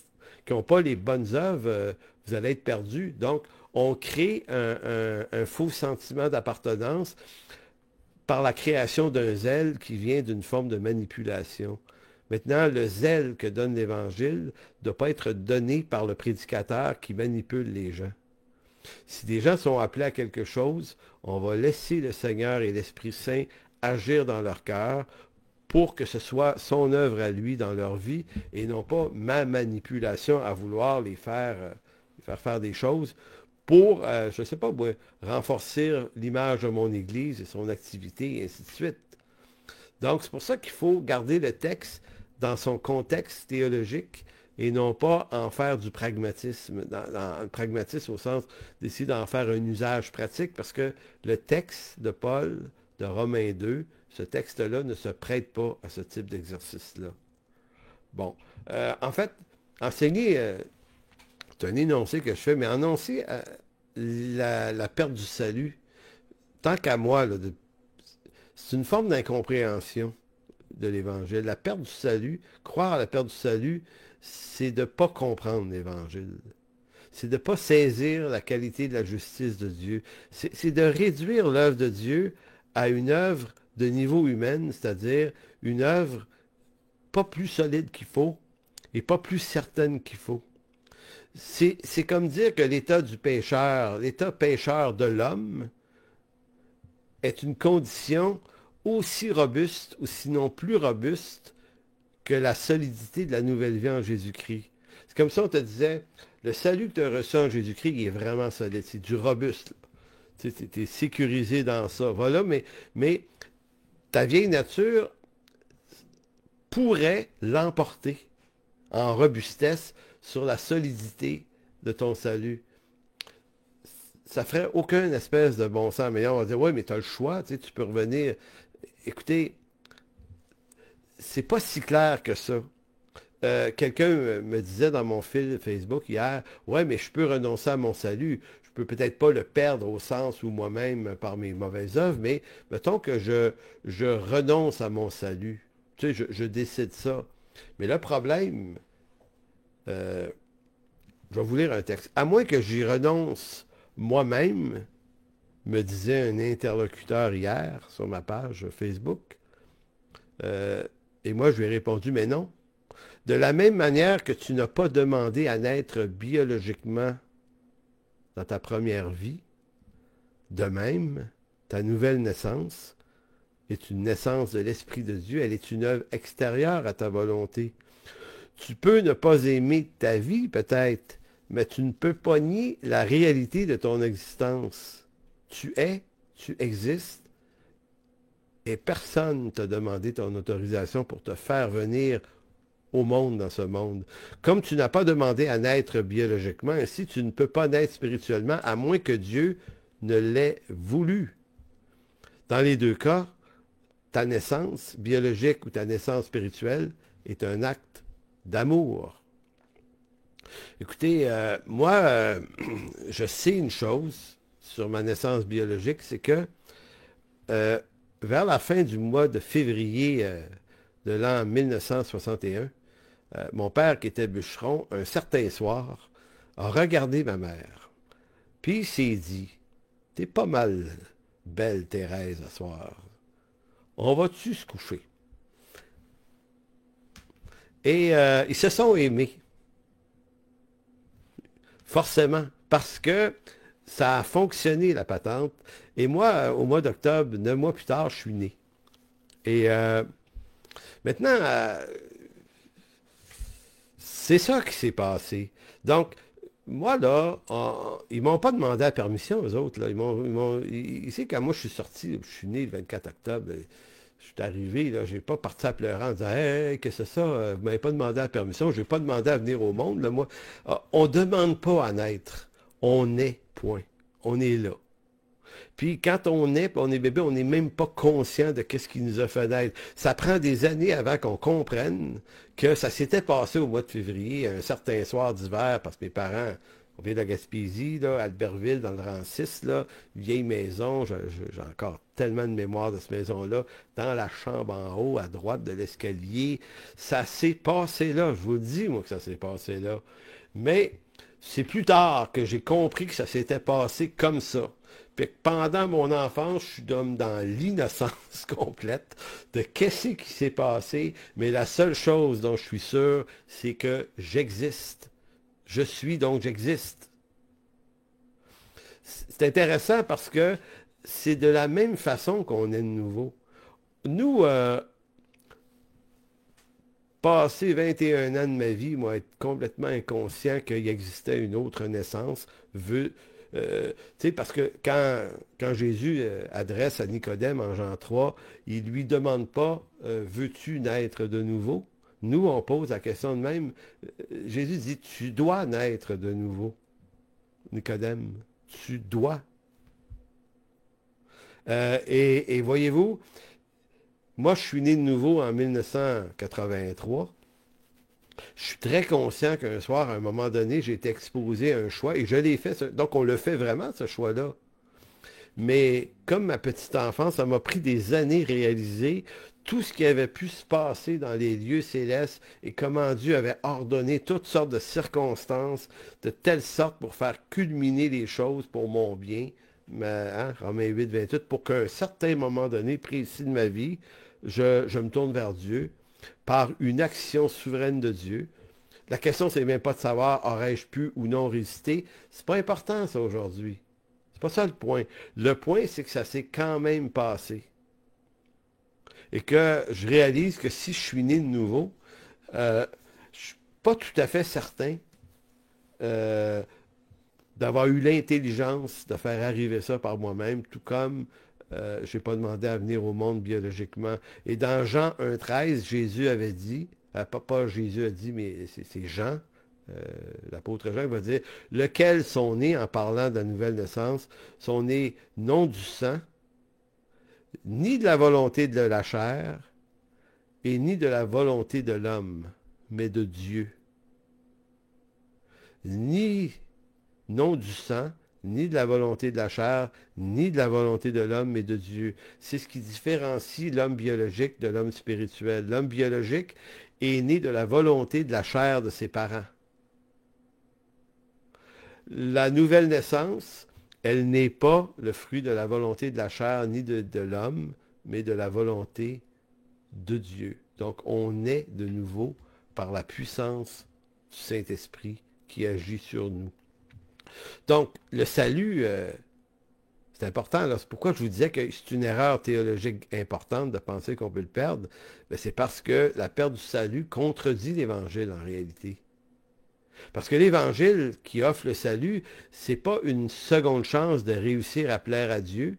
n'ont pas les bonnes œuvres, vous allez être perdus. Donc, on crée un faux sentiment d'appartenance par la création d'un zèle qui vient d'une forme de manipulation. Maintenant, le zèle que donne l'Évangile ne doit pas être donné par le prédicateur qui manipule les gens. Si des gens sont appelés à quelque chose, on va laisser le Seigneur et l'Esprit Saint agir dans leur cœur pour que ce soit son œuvre à lui dans leur vie et non pas ma manipulation à vouloir les faire faire des choses pour, je ne sais pas, renforcer l'image de mon Église et son activité, et ainsi de suite. Donc, c'est pour ça qu'il faut garder le texte dans son contexte théologique et non pas en faire du pragmatisme, dans le pragmatisme au sens d'essayer d'en faire un usage pratique, parce que le texte de Paul, de Romains 2, ce texte-là ne se prête pas à ce type d'exercice-là. Bon, en fait, enseigner, c'est un énoncé que je fais, mais annoncer la perte du salut, tant qu'à moi, là, c'est une forme d'incompréhension de l'Évangile. La perte du salut, croire à la perte du salut, c'est de ne pas comprendre l'Évangile. C'est de ne pas saisir la qualité de la justice de Dieu. C'est de réduire l'œuvre de Dieu à une œuvre de niveau humain, c'est-à-dire une œuvre pas plus solide qu'il faut et pas plus certaine qu'il faut. C'est comme dire que l'état du pécheur, l'état pécheur de l'homme, est une condition aussi robuste, ou sinon plus robuste, que la solidité de la nouvelle vie en Jésus-Christ. C'est comme si on te disait, le salut que tu as reçu en Jésus-Christ, il est vraiment solide, c'est du robuste. Tu es sécurisé dans ça. Voilà, mais ta vieille nature pourrait l'emporter en robustesse sur la solidité de ton salut. Ça ferait aucun espèce de bon sens. Mais on va dire, oui, mais tu as le choix, tu peux revenir. Écoutez, c'est pas si clair que ça. Quelqu'un me disait dans mon fil Facebook hier, ouais, mais je peux renoncer à mon salut. Je peux peut-être pas le perdre au sens où moi-même, par mes mauvaises œuvres, mais mettons que je renonce à mon salut. Tu sais, je décide ça. Mais le problème, je vais vous lire un texte. À moins que j'y renonce moi-même, me disait un interlocuteur hier sur ma page Facebook, et moi je lui ai répondu, mais non. De la même manière que tu n'as pas demandé à naître biologiquement dans ta première vie, de même, ta nouvelle naissance est une naissance de l'Esprit de Dieu, elle est une œuvre extérieure à ta volonté. Tu peux ne pas aimer ta vie, peut-être, mais tu ne peux pas nier la réalité de ton existence. Tu es, tu existes, et personne ne t'a demandé ton autorisation pour te faire venir au monde dans ce monde. Comme tu n'as pas demandé à naître biologiquement, ainsi tu ne peux pas naître spirituellement, à moins que Dieu ne l'ait voulu. Dans les deux cas, ta naissance biologique ou ta naissance spirituelle est un acte d'amour. Écoutez, moi, je sais une chose sur ma naissance biologique, c'est que euh, vers la fin du mois de février de l'an 1961, mon père, qui était bûcheron, un certain soir, a regardé ma mère. Puis il s'est dit, t'es pas mal belle, Thérèse, ce soir. On va-tu se coucher? Et ils se sont aimés, forcément, parce que ça a fonctionné, la patente. Et moi, au mois d'octobre, 9 mois plus tard, je suis né. Et maintenant, c'est ça qui s'est passé. Donc, moi, là, ils m'ont pas demandé la permission, eux autres. Là. Ils savent, quand moi, je suis sorti, je suis né le 24 octobre, je suis arrivé, là, j'ai pas parti à pleurer en disant Hey, qu'est-ce que c'est ça? Vous m'avez pas demandé la permission, je n'ai pas demandé à venir au monde. Là, moi, on ne demande pas à naître. On est, point. On est là. Puis quand on est bébé, on n'est même pas conscient de qu'est-ce qui nous a fait naître. Ça prend des années avant qu'on comprenne que ça s'était passé au mois de février, un certain soir d'hiver, parce que mes parents, on vient de la Gaspésie, là, Albertville, dans le rang 6, là, vieille maison, j'ai encore tellement de mémoire de cette maison-là, dans la chambre en haut, à droite de l'escalier. Ça s'est passé là, je vous le dis, moi, que ça s'est passé là. Mais c'est plus tard que j'ai compris que ça s'était passé comme ça. Puis pendant mon enfance, je suis dans l'innocence complète de qu'est-ce qui s'est passé, mais la seule chose dont je suis sûr, c'est que j'existe. Je suis donc j'existe. C'est intéressant parce que c'est de la même façon qu'on est de nouveau. Nous, passé 21 ans de ma vie, moi, être complètement inconscient qu'il existait une autre naissance, parce que quand Jésus adresse à Nicodème en Jean 3, il ne lui demande pas veux-tu naître de nouveau? Nous, on pose la question de même. Jésus dit tu dois naître de nouveau. Nicodème, tu dois. Et voyez-vous, moi, je suis né de nouveau en 1983. Je suis très conscient qu'un soir, à un moment donné, j'ai été exposé à un choix et je l'ai fait. Donc, on le fait vraiment, ce choix-là. Mais comme ma petite enfance, ça m'a pris des années réaliser tout ce qui avait pu se passer dans les lieux célestes et comment Dieu avait ordonné toutes sortes de circonstances de telle sorte pour faire culminer les choses pour mon bien. Romains 8, 28, pour qu'à un certain moment donné, précis de ma vie, je me tourne vers Dieu par une action souveraine de Dieu. La question, c'est même pas de savoir aurais-je pu ou non résister. C'est pas important, ça, aujourd'hui. C'est pas ça le point. Le point, c'est que ça s'est quand même passé. Et que je réalise que si je suis né de nouveau, je suis pas tout à fait certain d'avoir eu l'intelligence de faire arriver ça par moi-même, tout comme je n'ai pas demandé à venir au monde biologiquement. Et dans Jean 1,13, Jésus avait dit, pas Jésus a dit, mais c'est Jean, l'apôtre Jean, il va dire, lequel sont nés, en parlant de la nouvelle naissance, sont nés non du sang, ni de la volonté de la chair, et ni de la volonté de l'homme, mais de Dieu. Ni non du sang, ni de la volonté de la chair, ni de la volonté de l'homme, mais de Dieu. C'est ce qui différencie l'homme biologique de l'homme spirituel. L'homme biologique est né de la volonté de la chair de ses parents. La nouvelle naissance, elle n'est pas le fruit de la volonté de la chair ni de l'homme, mais de la volonté de Dieu. Donc, on est de nouveau par la puissance du Saint-Esprit qui agit sur nous. Donc, le salut, c'est important. C'est pourquoi je vous disais que c'est une erreur théologique importante de penser qu'on peut le perdre. C'est parce que la perte du salut contredit l'Évangile en réalité. Parce que l'Évangile qui offre le salut, c'est pas une seconde chance de réussir à plaire à Dieu,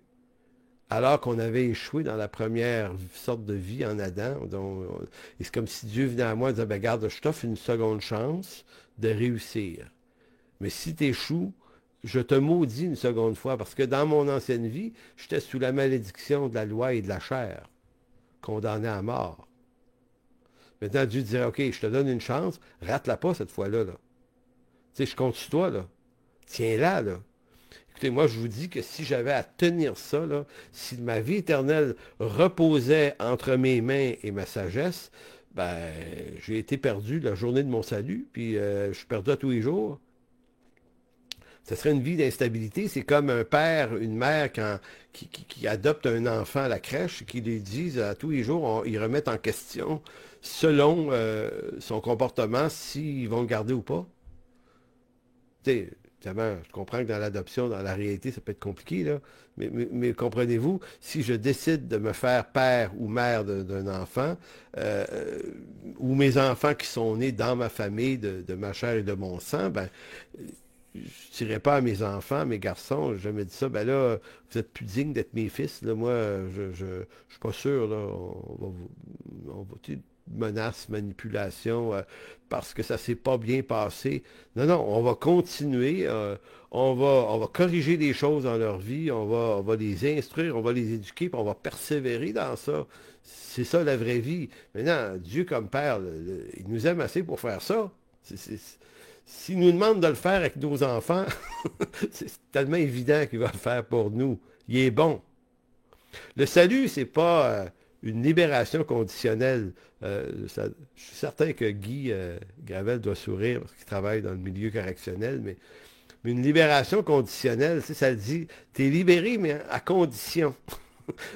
alors qu'on avait échoué dans la première sorte de vie en Adam. Et c'est comme si Dieu venait à moi et disait, ben, regarde, je t'offre une seconde chance de réussir. Mais si tu échoues, je te maudis une seconde fois, parce que dans mon ancienne vie, j'étais sous la malédiction de la loi et de la chair, condamné à mort. Maintenant, Dieu dirait, OK, je te donne une chance, rate-la pas cette fois-là. Là. Tu sais, je compte sur toi, là. Tiens-la, là. Écoutez, moi, je vous dis que si j'avais à tenir ça, là, si ma vie éternelle reposait entre mes mains et ma sagesse, ben, j'ai été perdu la journée de mon salut, puis je suis perdu à tous les jours. Ce serait une vie d'instabilité. C'est comme un père, une mère qui adopte un enfant à la crèche et qui lui disent à tous les jours, ils remettent en question selon son comportement s'ils vont le garder ou pas. Tu sais, évidemment, je comprends que dans l'adoption, dans la réalité, ça peut être compliqué, là. Mais comprenez-vous, si je décide de me faire père ou mère d'un enfant, euh, ou mes enfants qui sont nés dans ma famille, de ma chair et de mon sang, ben, je ne dirais pas à mes enfants, mes garçons, je me dis ça, ben là, vous êtes plus dignes d'être mes fils, là, moi, je suis pas sûr, là, tu sais, menace, manipulation, parce que ça s'est pas bien passé. Non, non, on va continuer, on va corriger des choses dans leur vie, on va les instruire, on va les éduquer, puis on va persévérer dans ça. C'est ça la vraie vie. Maintenant, Dieu comme Père, il nous aime assez pour faire ça. S'il nous demande de le faire avec nos enfants, c'est tellement évident qu'il va le faire pour nous. Il est bon. Le salut, c'est pas une libération conditionnelle. Je suis certain que Guy Gravel doit sourire parce qu'il travaille dans le milieu correctionnel, mais une libération conditionnelle, tu sais, ça le dit, tu es libéré, mais à condition.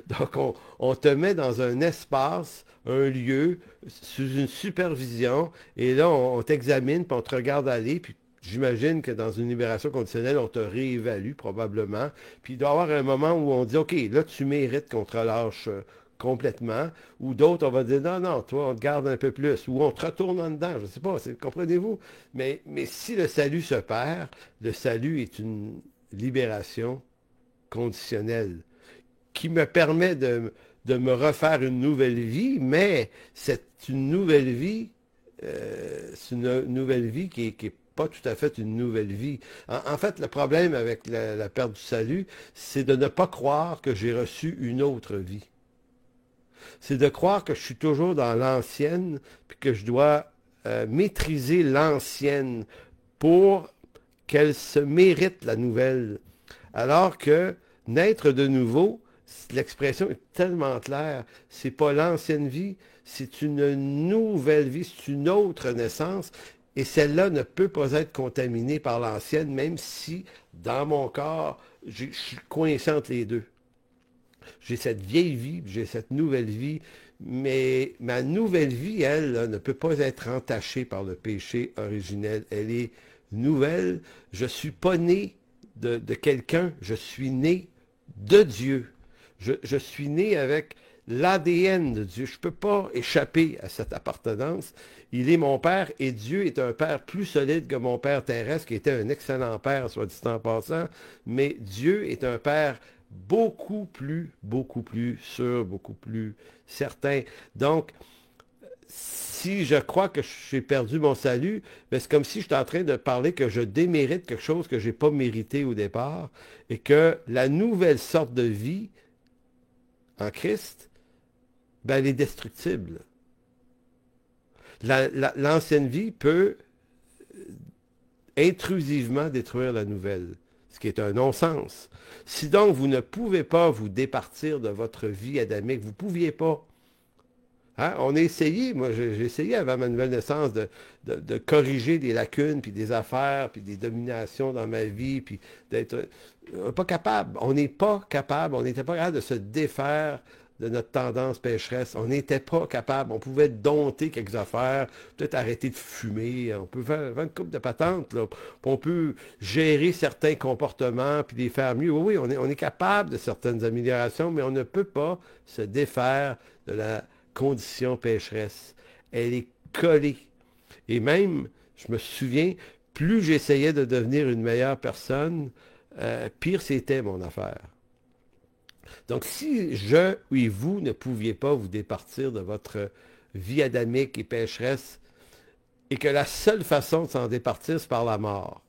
Donc, on te met dans un espace, un lieu, sous une supervision, et là, on t'examine, puis on te regarde aller, puis j'imagine que dans une libération conditionnelle, on te réévalue probablement, puis il doit y avoir un moment où on dit, OK, là, tu mérites qu'on te relâche complètement, ou d'autres, on va dire, non, non, toi, on te garde un peu plus, ou on te retourne en dedans, je ne sais pas, comprenez-vous? Mais si le salut se perd, le salut est une libération conditionnelle qui me permet de me refaire une nouvelle vie, mais c'est une nouvelle vie, c'est une nouvelle vie qui est pas tout à fait une nouvelle vie. En fait, le problème avec la perte du salut, c'est de ne pas croire que j'ai reçu une autre vie. C'est de croire que je suis toujours dans l'ancienne, puis que je dois maîtriser l'ancienne pour qu'elle se mérite la nouvelle. Alors que naître de nouveau, l'expression est tellement claire, c'est pas l'ancienne vie, c'est une nouvelle vie, c'est une autre naissance, et celle-là ne peut pas être contaminée par l'ancienne, même si, dans mon corps, je suis coincé entre les deux. J'ai cette vieille vie, j'ai cette nouvelle vie, mais ma nouvelle vie, elle, là, ne peut pas être entachée par le péché originel. Elle est nouvelle. Je ne suis pas né de quelqu'un, je suis né de Dieu. Je suis né avec l'ADN de Dieu. Je ne peux pas échapper à cette appartenance. Il est mon père et Dieu est un père plus solide que mon père terrestre, qui était un excellent père, soit dit en passant, mais Dieu est un père beaucoup plus sûr, beaucoup plus certain. Donc, si je crois que j'ai perdu mon salut, ben c'est comme si j'étais en train de parler que je démérite quelque chose que je n'ai pas mérité au départ et que la nouvelle sorte de vie en Christ, ben, elle est destructible. L'ancienne vie peut intrusivement détruire la nouvelle, ce qui est un non-sens. Si donc vous ne pouvez pas vous départir de votre vie adamique, vous ne pouviez pas. Hein? On a essayé, moi j'ai essayé avant ma nouvelle naissance de corriger des lacunes, puis des affaires, puis des dominations dans ma vie, puis d'être pas capable. On n'est pas capable, on n'était pas capable de se défaire de notre tendance pécheresse. On n'était pas capable. On pouvait dompter quelques affaires, peut-être arrêter de fumer. On peut faire une couple de patentes. Là. On peut gérer certains comportements puis les faire mieux. Oui, oui, on est capable de certaines améliorations, mais on ne peut pas se défaire de la condition pécheresse. Elle est collée. Et même, Je me souviens, plus j'essayais de devenir une meilleure personne, pire c'était mon affaire. Donc, si je et vous ne pouviez pas vous départir de votre vie adamique et pécheresse, et que la seule façon de s'en départir, c'est par la mort.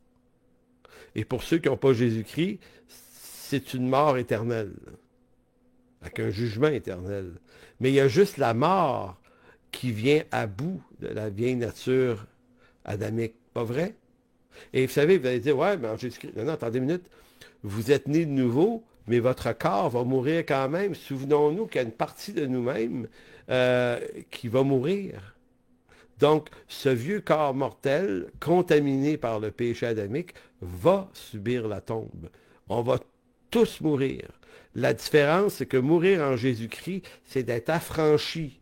Et pour ceux qui n'ont pas Jésus-Christ, c'est une mort éternelle, avec un jugement éternel. Mais il y a juste la mort qui vient à bout de la vieille nature adamique. Pas vrai? Et vous savez, vous allez dire, ouais, mais en Jésus-Christ, non, non, attendez une minute, vous êtes né de nouveau, mais votre corps va mourir quand même. Souvenons-nous qu'il y a une partie de nous-mêmes qui va mourir. Donc, ce vieux corps mortel, contaminé par le péché adamique, va subir la tombe. On va tous mourir. La différence, c'est que mourir en Jésus-Christ, c'est d'être affranchi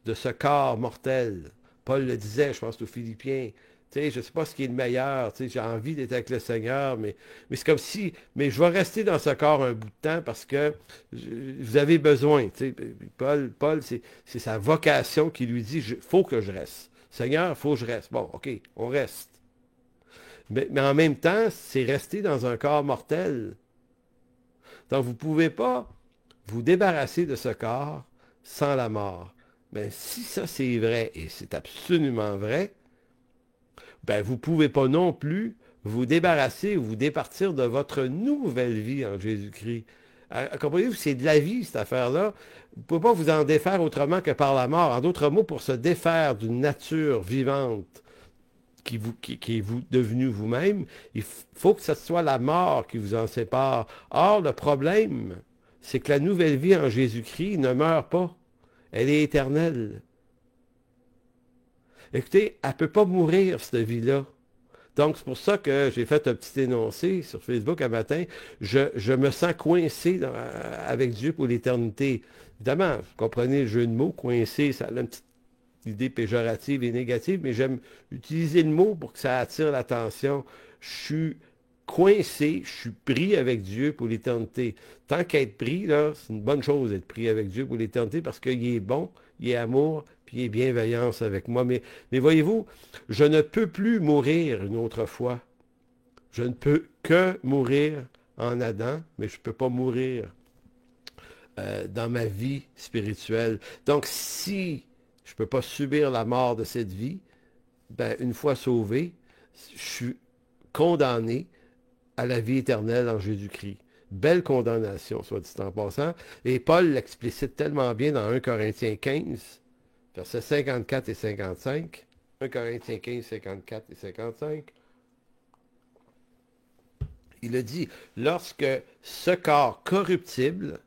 de ce corps mortel. Paul le disait, je pense aux Philippiens. Tu sais, je ne sais pas ce qui est le meilleur. Tu sais, j'ai envie d'être avec le Seigneur, mais c'est comme si, mais je vais rester dans ce corps un bout de temps parce que vous avez besoin. Tu sais, Paul c'est sa vocation qui lui dit, il faut que je reste. Seigneur, il faut que je reste. Bon, OK, on reste. Mais en même temps, c'est rester dans un corps mortel. Donc, vous ne pouvez pas vous débarrasser de ce corps sans la mort. Mais si ça c'est vrai, et c'est absolument vrai, ben vous ne pouvez pas non plus vous débarrasser ou vous départir de votre nouvelle vie en Jésus-Christ. Comprenez-vous, c'est de la vie, cette affaire-là. Vous ne pouvez pas vous en défaire autrement que par la mort. En d'autres mots, pour se défaire d'une nature vivante qui est devenue vous-même, il faut que ce soit la mort qui vous en sépare. Or, le problème, c'est que la nouvelle vie en Jésus-Christ ne meurt pas. Elle est éternelle. Écoutez, elle ne peut pas mourir, cette vie-là. Donc, c'est pour ça que j'ai fait un petit énoncé sur Facebook un matin. Je me sens coincé avec Dieu pour l'éternité. Évidemment, vous comprenez le jeu de mots, coincé, ça a une petite idée péjorative et négative, mais j'aime utiliser le mot pour que ça attire l'attention. Je suis coincé, je suis pris avec Dieu pour l'éternité. Tant qu'être pris, là, c'est une bonne chose d'être pris avec Dieu pour l'éternité parce qu'il est bon, il est amour, puis il est bienveillance avec moi. Mais voyez-vous, je ne peux plus mourir une autre fois. Je ne peux que mourir en Adam, mais je ne peux pas mourir dans ma vie spirituelle. Donc, si je ne peux pas subir la mort de cette vie, ben, une fois sauvé, je suis condamné à la vie éternelle en Jésus-Christ. Belle condamnation, soit dit en passant. Et Paul l'explicite tellement bien dans 1 Corinthiens 15, versets 54 et 55. 1 Corinthiens 15, 54 et 55. Il a dit, lorsque ce corps corruptible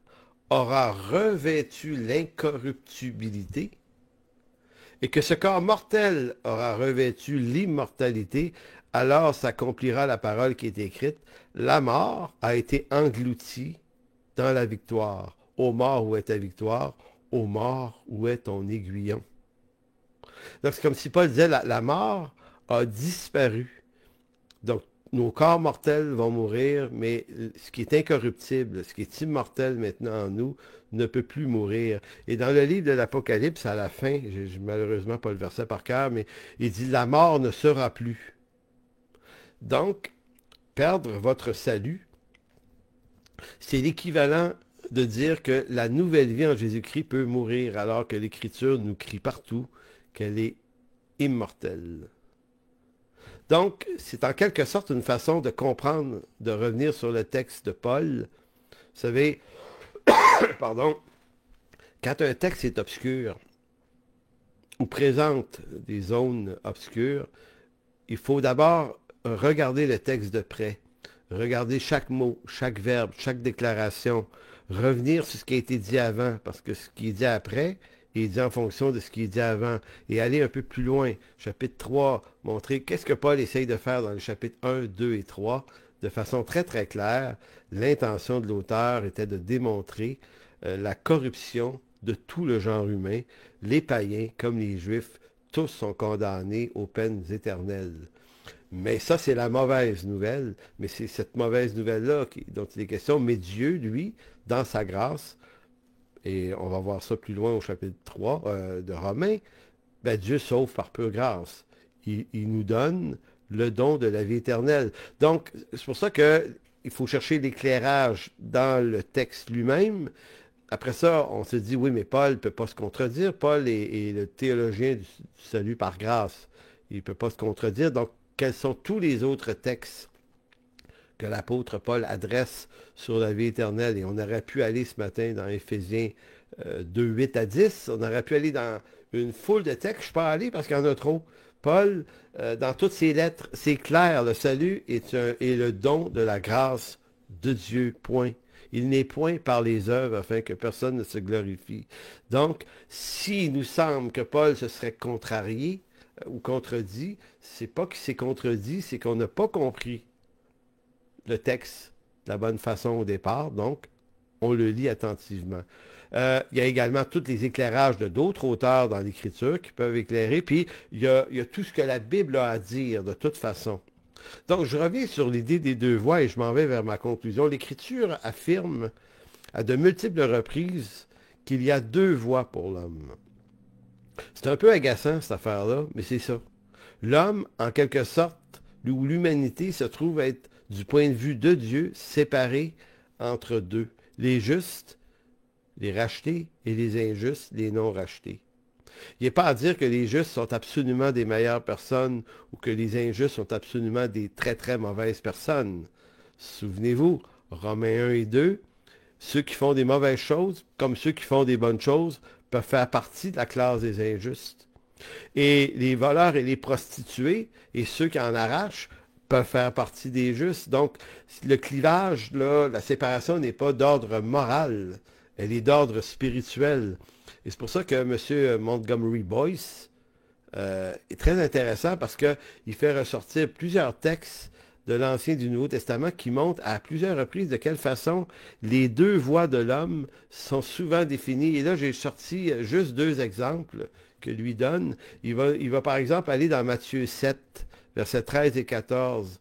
aura revêtu l'incorruptibilité, et que ce corps mortel aura revêtu l'immortalité, alors s'accomplira la parole qui est écrite. La mort a été engloutie dans la victoire. Ô mort, où est ta victoire? Ô mort, où est ton aiguillon? Donc c'est comme si Paul disait, la mort a disparu. Donc nos corps mortels vont mourir, mais ce qui est incorruptible, ce qui est immortel maintenant en nous, ne peut plus mourir. Et dans le livre de l'Apocalypse, à la fin, j'ai malheureusement pas le verset par cœur, mais il dit, la mort ne sera plus. Donc, perdre votre salut, c'est l'équivalent de dire que la nouvelle vie en Jésus-Christ peut mourir, alors que l'Écriture nous crie partout qu'elle est immortelle. Donc, c'est en quelque sorte une façon de comprendre, de revenir sur le texte de Paul. Vous savez, pardon, quand un texte est obscur ou présente des zones obscures, il faut d'abord regarder le texte de près, regarder chaque mot, chaque verbe, chaque déclaration, revenir sur ce qui a été dit avant, parce que ce qui est dit après est dit en fonction de ce qui est dit avant, et aller un peu plus loin. Chapitre 3, montrer qu'est-ce que Paul essaye de faire dans les chapitres 1, 2 et 3, de façon très très claire. L'intention de l'auteur était de démontrer la corruption de tout le genre humain. Les païens comme les juifs, tous sont condamnés aux peines éternelles. Mais ça, c'est la mauvaise nouvelle. Mais c'est cette mauvaise nouvelle-là dont il est question. Mais Dieu, lui, dans sa grâce, et on va voir ça plus loin au chapitre 3 de Romains, ben Dieu sauve par pure grâce. il nous donne le don de la vie éternelle. Donc, c'est pour ça qu'il faut chercher l'éclairage dans le texte lui-même. Après ça, on se dit, oui, mais Paul ne peut pas se contredire. Paul est le théologien du salut par grâce. Il ne peut pas se contredire. Donc, quels sont tous les autres textes que l'apôtre Paul adresse sur la vie éternelle? Et on aurait pu aller ce matin dans Éphésiens 2, 8 à 10. On aurait pu aller dans une foule de textes. Je ne suis pas allé parce qu'il y en a trop. Paul, dans toutes ses lettres, c'est clair, le salut est le don de la grâce de Dieu, point. Il n'est point par les œuvres afin que personne ne se glorifie. Donc, s'il nous semble que Paul se serait contrarié ou contredit, c'est pas qu'il s'est contredit, c'est qu'on n'a pas compris le texte de la bonne façon au départ, donc on le lit attentivement. Il y a également tous les éclairages de d'autres auteurs dans l'Écriture qui peuvent éclairer, puis il y a tout ce que la Bible a à dire de toute façon. Donc, je reviens sur l'idée des deux voies et je m'en vais vers ma conclusion. L'Écriture affirme à de multiples reprises qu'il y a deux voies pour l'homme. C'est un peu agaçant, cette affaire-là, mais c'est ça. L'homme, en quelque sorte, où l'humanité se trouve être, du point de vue de Dieu, séparée entre deux. Les justes, les rachetés, et les injustes, les non rachetés. Il n'est pas à dire que les justes sont absolument des meilleures personnes ou que les injustes sont absolument des très très mauvaises personnes. Souvenez-vous, Romains 1 et 2, ceux qui font des mauvaises choses, comme ceux qui font des bonnes choses, peuvent faire partie de la classe des injustes. Et les voleurs et les prostituées, et ceux qui en arrachent, peuvent faire partie des justes. Donc, le clivage, là, la séparation n'est pas d'ordre moral, elle est d'ordre spirituel. Et c'est pour ça que M. Montgomery Boyce est très intéressant parce qu'il fait ressortir plusieurs textes de l'Ancien et du Nouveau Testament qui montrent à plusieurs reprises de quelle façon les deux voies de l'homme sont souvent définies. Et là, j'ai sorti juste deux exemples que lui donne. Il va par exemple aller dans Matthieu 7, versets 13 et 14.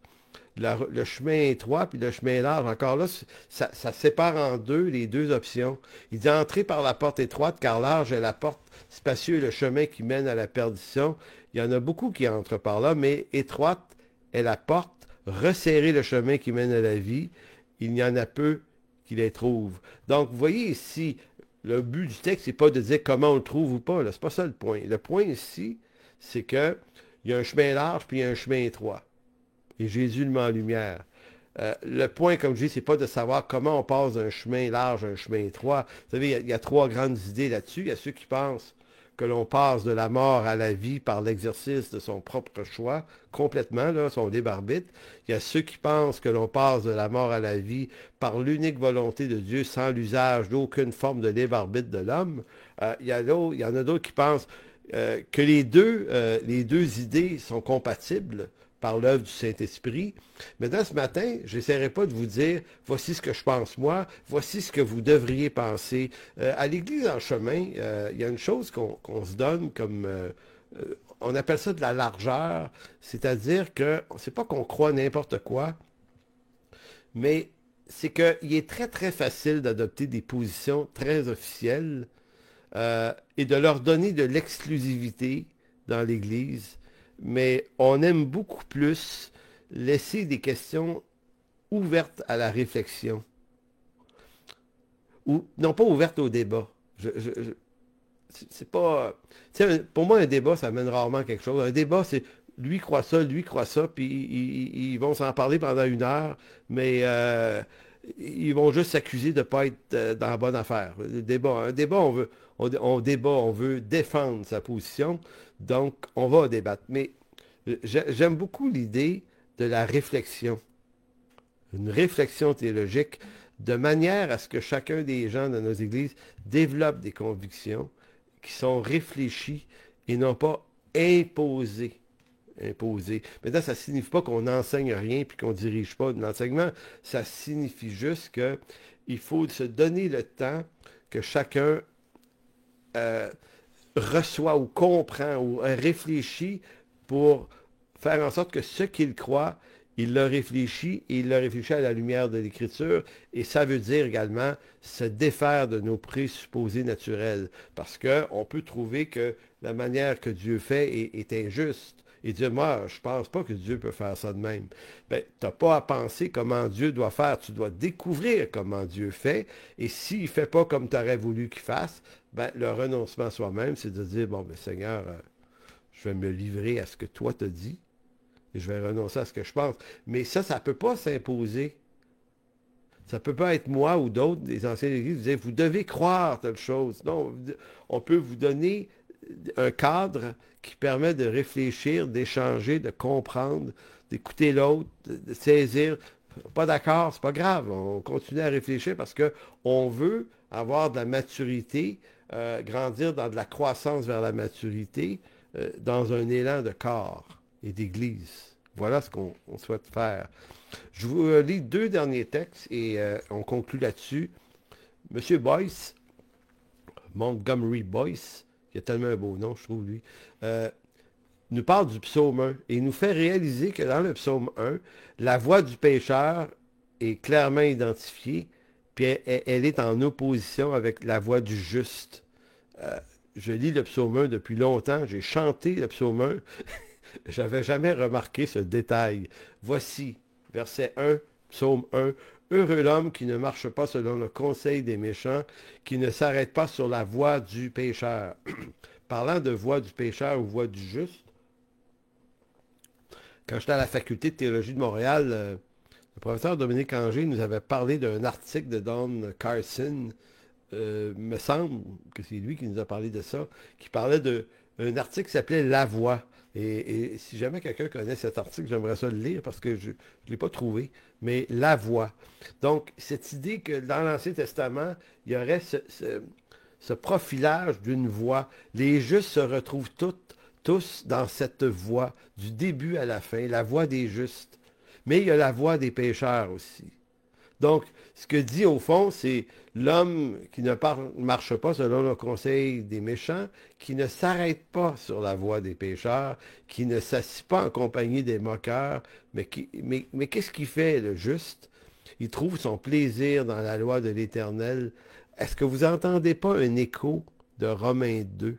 Le chemin étroit puis le chemin large. Encore là, ça sépare en deux les deux options. Il dit entrer par la porte étroite, car large est la porte spacieuse, le chemin qui mène à la perdition. Il y en a beaucoup qui entrent par là, mais étroite est la porte, resserrer le chemin qui mène à la vie. Il y en a peu qui les trouvent. Donc, vous voyez ici, le but du texte, c'est pas de dire comment on le trouve ou pas. C'est pas ça le point. Le point ici, c'est que il y a un chemin large puis il y a un chemin étroit. Et Jésus le met en lumière. Le point, comme je dis, c'est pas de savoir comment on passe d'un chemin large à un chemin étroit. Vous savez, il y a trois grandes idées là-dessus. Il y a ceux qui pensent que l'on passe de la mort à la vie par l'exercice de son propre choix, complètement, là, son libre arbitre. Il y a ceux qui pensent que l'on passe de la mort à la vie par l'unique volonté de Dieu, sans l'usage d'aucune forme de libre arbitre de l'homme. Il y en a d'autres qui pensent que les deux idées sont compatibles par l'œuvre du Saint-Esprit. Maintenant, ce matin, je n'essaierai pas de vous dire, voici ce que je pense moi, voici ce que vous devriez penser. À l'Église en chemin, il y a une chose qu'on se donne comme, on appelle ça de la largeur, c'est-à-dire que, c'est pas qu'on croit n'importe quoi, mais c'est qu'il est très, très facile d'adopter des positions très officielles et de leur donner de l'exclusivité dans l'Église. Mais on aime beaucoup plus laisser des questions ouvertes à la réflexion. Ou non pas ouvertes au débat. C'est pas. Pour moi, un débat, ça mène rarement à quelque chose. Un débat, c'est lui croit ça, puis ils vont s'en parler pendant une heure, mais ils vont juste s'accuser de ne pas être dans la bonne affaire. Un débat, on débat, on veut défendre sa position, donc on va débattre. Mais j'aime beaucoup l'idée de la réflexion, une réflexion théologique, de manière à ce que chacun des gens de nos églises développe des convictions qui sont réfléchies et non pas imposées. Maintenant, ça ne signifie pas qu'on n'enseigne rien puis qu'on ne dirige pas de l'enseignement. Ça signifie juste qu'il faut se donner le temps que chacun reçoit ou comprend ou réfléchit pour faire en sorte que ce qu'il croit, il le réfléchit et il le réfléchit à la lumière de l'Écriture. Et ça veut dire également se défaire de nos présupposés naturels. Parce qu'on peut trouver que la manière que Dieu fait est injuste. et dire, moi, je pense pas que Dieu peut faire ça de même. Ben, tu n'as pas à penser comment Dieu doit faire, tu dois découvrir comment Dieu fait, et s'il ne fait pas comme tu aurais voulu qu'il fasse, ben, le renoncement à soi-même, c'est de dire, bon, ben, Seigneur, je vais me livrer à ce que toi t'as dit, et je vais renoncer à ce que je pense. Mais ça ne peut pas s'imposer. Ça ne peut pas être moi ou d'autres, des anciens églises, qui disaient, vous devez croire telle chose. Non, on peut vous donner un cadre qui permet de réfléchir, d'échanger, de comprendre, d'écouter l'autre, de saisir. Pas d'accord, c'est pas grave. On continue à réfléchir parce qu'on veut avoir de la maturité, grandir dans de la croissance vers la maturité, dans un élan de corps et d'église. Voilà ce qu'on souhaite faire. Je vous lis deux derniers textes et on conclut là-dessus. Monsieur Boyce, Montgomery Boyce, qui a tellement un beau nom, je trouve, lui, nous parle du psaume 1 et il nous fait réaliser que dans le psaume 1, la voix du pécheur est clairement identifiée, puis elle est en opposition avec la voix du juste. Je lis le psaume 1 depuis longtemps, j'ai chanté le psaume 1, j'avais jamais remarqué ce détail. Voici, verset 1, psaume 1, heureux l'homme qui ne marche pas selon le conseil des méchants, qui ne s'arrête pas sur la voie du pécheur. Parlant de voie du pécheur ou voie du juste, quand j'étais à la faculté de théologie de Montréal, le professeur Dominique Anger nous avait parlé d'un article de Don Carson, me semble que c'est lui qui nous a parlé de ça, qui parlait d'un article qui s'appelait La Voix. Et si jamais quelqu'un connaît cet article, j'aimerais ça le lire parce que je ne l'ai pas trouvé. Mais La Voix. Donc, cette idée que dans l'Ancien Testament, il y aurait ce profilage d'une voix. Les justes se retrouvent tous dans cette voie, du début à la fin, la voie des justes. Mais il y a la voie des pécheurs aussi. Donc, ce que dit au fond, c'est l'homme qui ne marche pas selon le conseil des méchants, qui ne s'arrête pas sur la voie des pécheurs, qui ne s'assied pas en compagnie des moqueurs, mais qu'est-ce qu'il fait, le juste? Il trouve son plaisir dans la loi de l'Éternel. Est-ce que vous n'entendez pas un écho de Romains 2?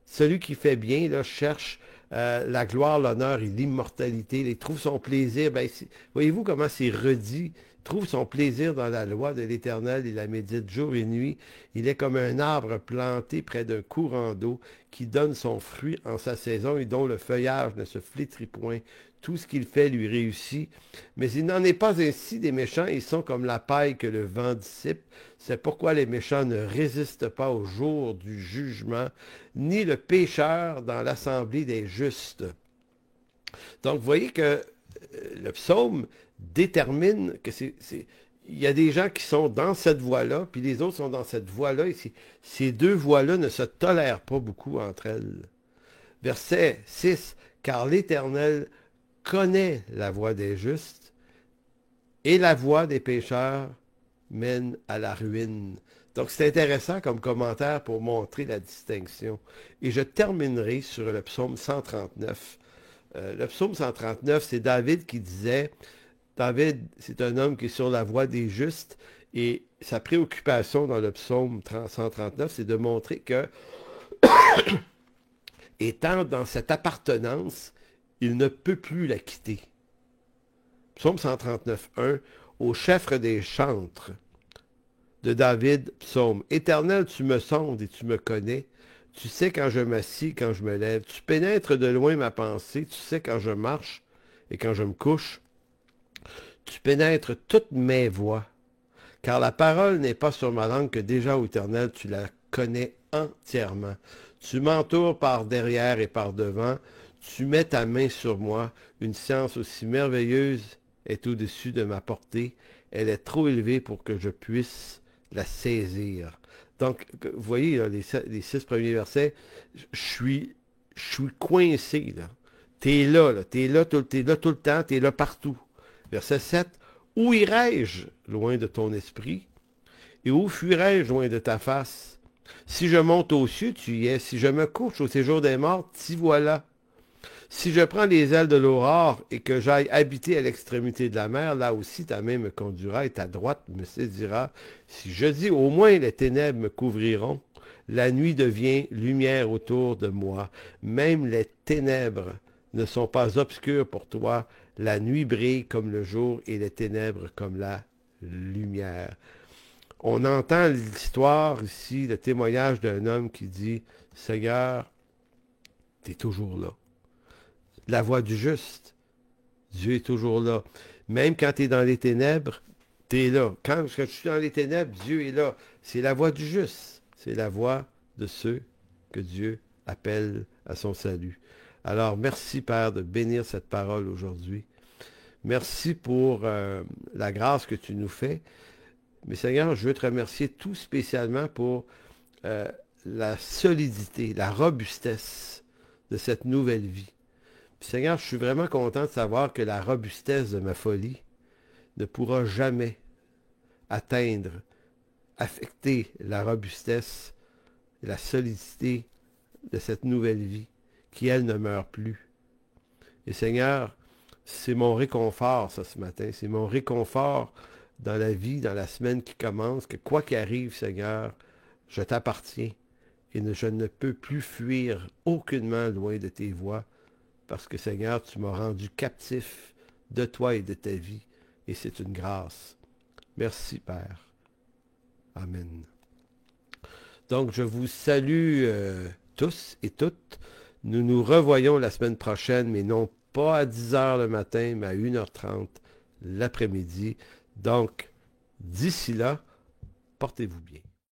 Celui qui fait bien, là, cherche la gloire, l'honneur et l'immortalité. Il trouve son plaisir. Ben, voyez-vous comment c'est redit? Il trouve son plaisir dans la loi de l'Éternel. Il la médite jour et nuit. Il est comme un arbre planté près d'un courant d'eau qui donne son fruit en sa saison et dont le feuillage ne se flétrit point. Tout ce qu'il fait lui réussit. Mais il n'en est pas ainsi des méchants. Ils sont comme la paille que le vent dissipe. C'est pourquoi les méchants ne résistent pas au jour du jugement, ni le pécheur dans l'assemblée des justes. Donc, vous voyez que le psaume détermine que il y a des gens qui sont dans cette voie-là, puis les autres sont dans cette voie-là, et ces deux voies-là ne se tolèrent pas beaucoup entre elles. Verset 6, « Car l'Éternel connaît la voie des justes, et la voie des pécheurs mène à la ruine. » Donc, c'est intéressant comme commentaire pour montrer la distinction. Et je terminerai sur le psaume 139. Le psaume 139, c'est David qui disait, David, c'est un homme qui est sur la voie des justes, et sa préoccupation dans le psaume 139, c'est de montrer que, étant dans cette appartenance, il ne peut plus la quitter. Psaume 139, 1, au chef des chantres de David, psaume. Éternel, tu me sondes et tu me connais. Tu sais quand je m'assis, quand je me lève. Tu pénètres de loin ma pensée. Tu sais quand je marche et quand je me couche. Tu pénètres toutes mes voies. Car la parole n'est pas sur ma langue que déjà, ô Éternel, tu la connais entièrement. Tu m'entoures par derrière et par devant. Tu mets ta main sur moi. Une science aussi merveilleuse est au-dessus de ma portée. Elle est trop élevée pour que je puisse la saisir. Donc, vous voyez, là, les 6 premiers versets, je suis coincé, là. T'es là, t'es là tout le temps, t'es là partout. Verset 7, où irai-je loin de ton esprit? Et où fuirai-je loin de ta face? Si je monte aux cieux, tu y es. Si je me couche au séjour des morts, t'y voilà. Si je prends les ailes de l'aurore et que j'aille habiter à l'extrémité de la mer, là aussi ta main me conduira et ta droite me saisira. Si je dis au moins les ténèbres me couvriront, La nuit devient lumière autour de moi. Même les ténèbres ne sont pas obscures pour toi. La nuit brille comme le jour et les ténèbres comme la lumière. On entend l'histoire ici, le témoignage d'un homme qui dit, Seigneur, tu es toujours là. La voix du juste, Dieu est toujours là. Même quand tu es dans les ténèbres, tu es là. Quand je suis dans les ténèbres, Dieu est là. C'est la voix du juste. C'est la voix de ceux que Dieu appelle à son salut. Alors, merci Père de bénir cette parole aujourd'hui. Merci pour la grâce que tu nous fais. Mais Seigneur, je veux te remercier tout spécialement pour la solidité, la robustesse de cette nouvelle vie. Puis, Seigneur, je suis vraiment content de savoir que la robustesse de ma folie ne pourra jamais atteindre, affecter la robustesse et la solidité de cette nouvelle vie qui, elle, ne meurt plus. Et Seigneur, c'est mon réconfort, ça, ce matin. C'est mon réconfort dans la vie, dans la semaine qui commence, que quoi qu'arrive, Seigneur, je t'appartiens et je ne peux plus fuir aucunement loin de tes voies, parce que, Seigneur, tu m'as rendu captif de toi et de ta vie, et c'est une grâce. Merci, Père. Amen. Donc, je vous salue tous et toutes. Nous nous revoyons la semaine prochaine, mais non pas à 10 heures le matin, mais à 1h30 l'après-midi. Donc, d'ici là, portez-vous bien.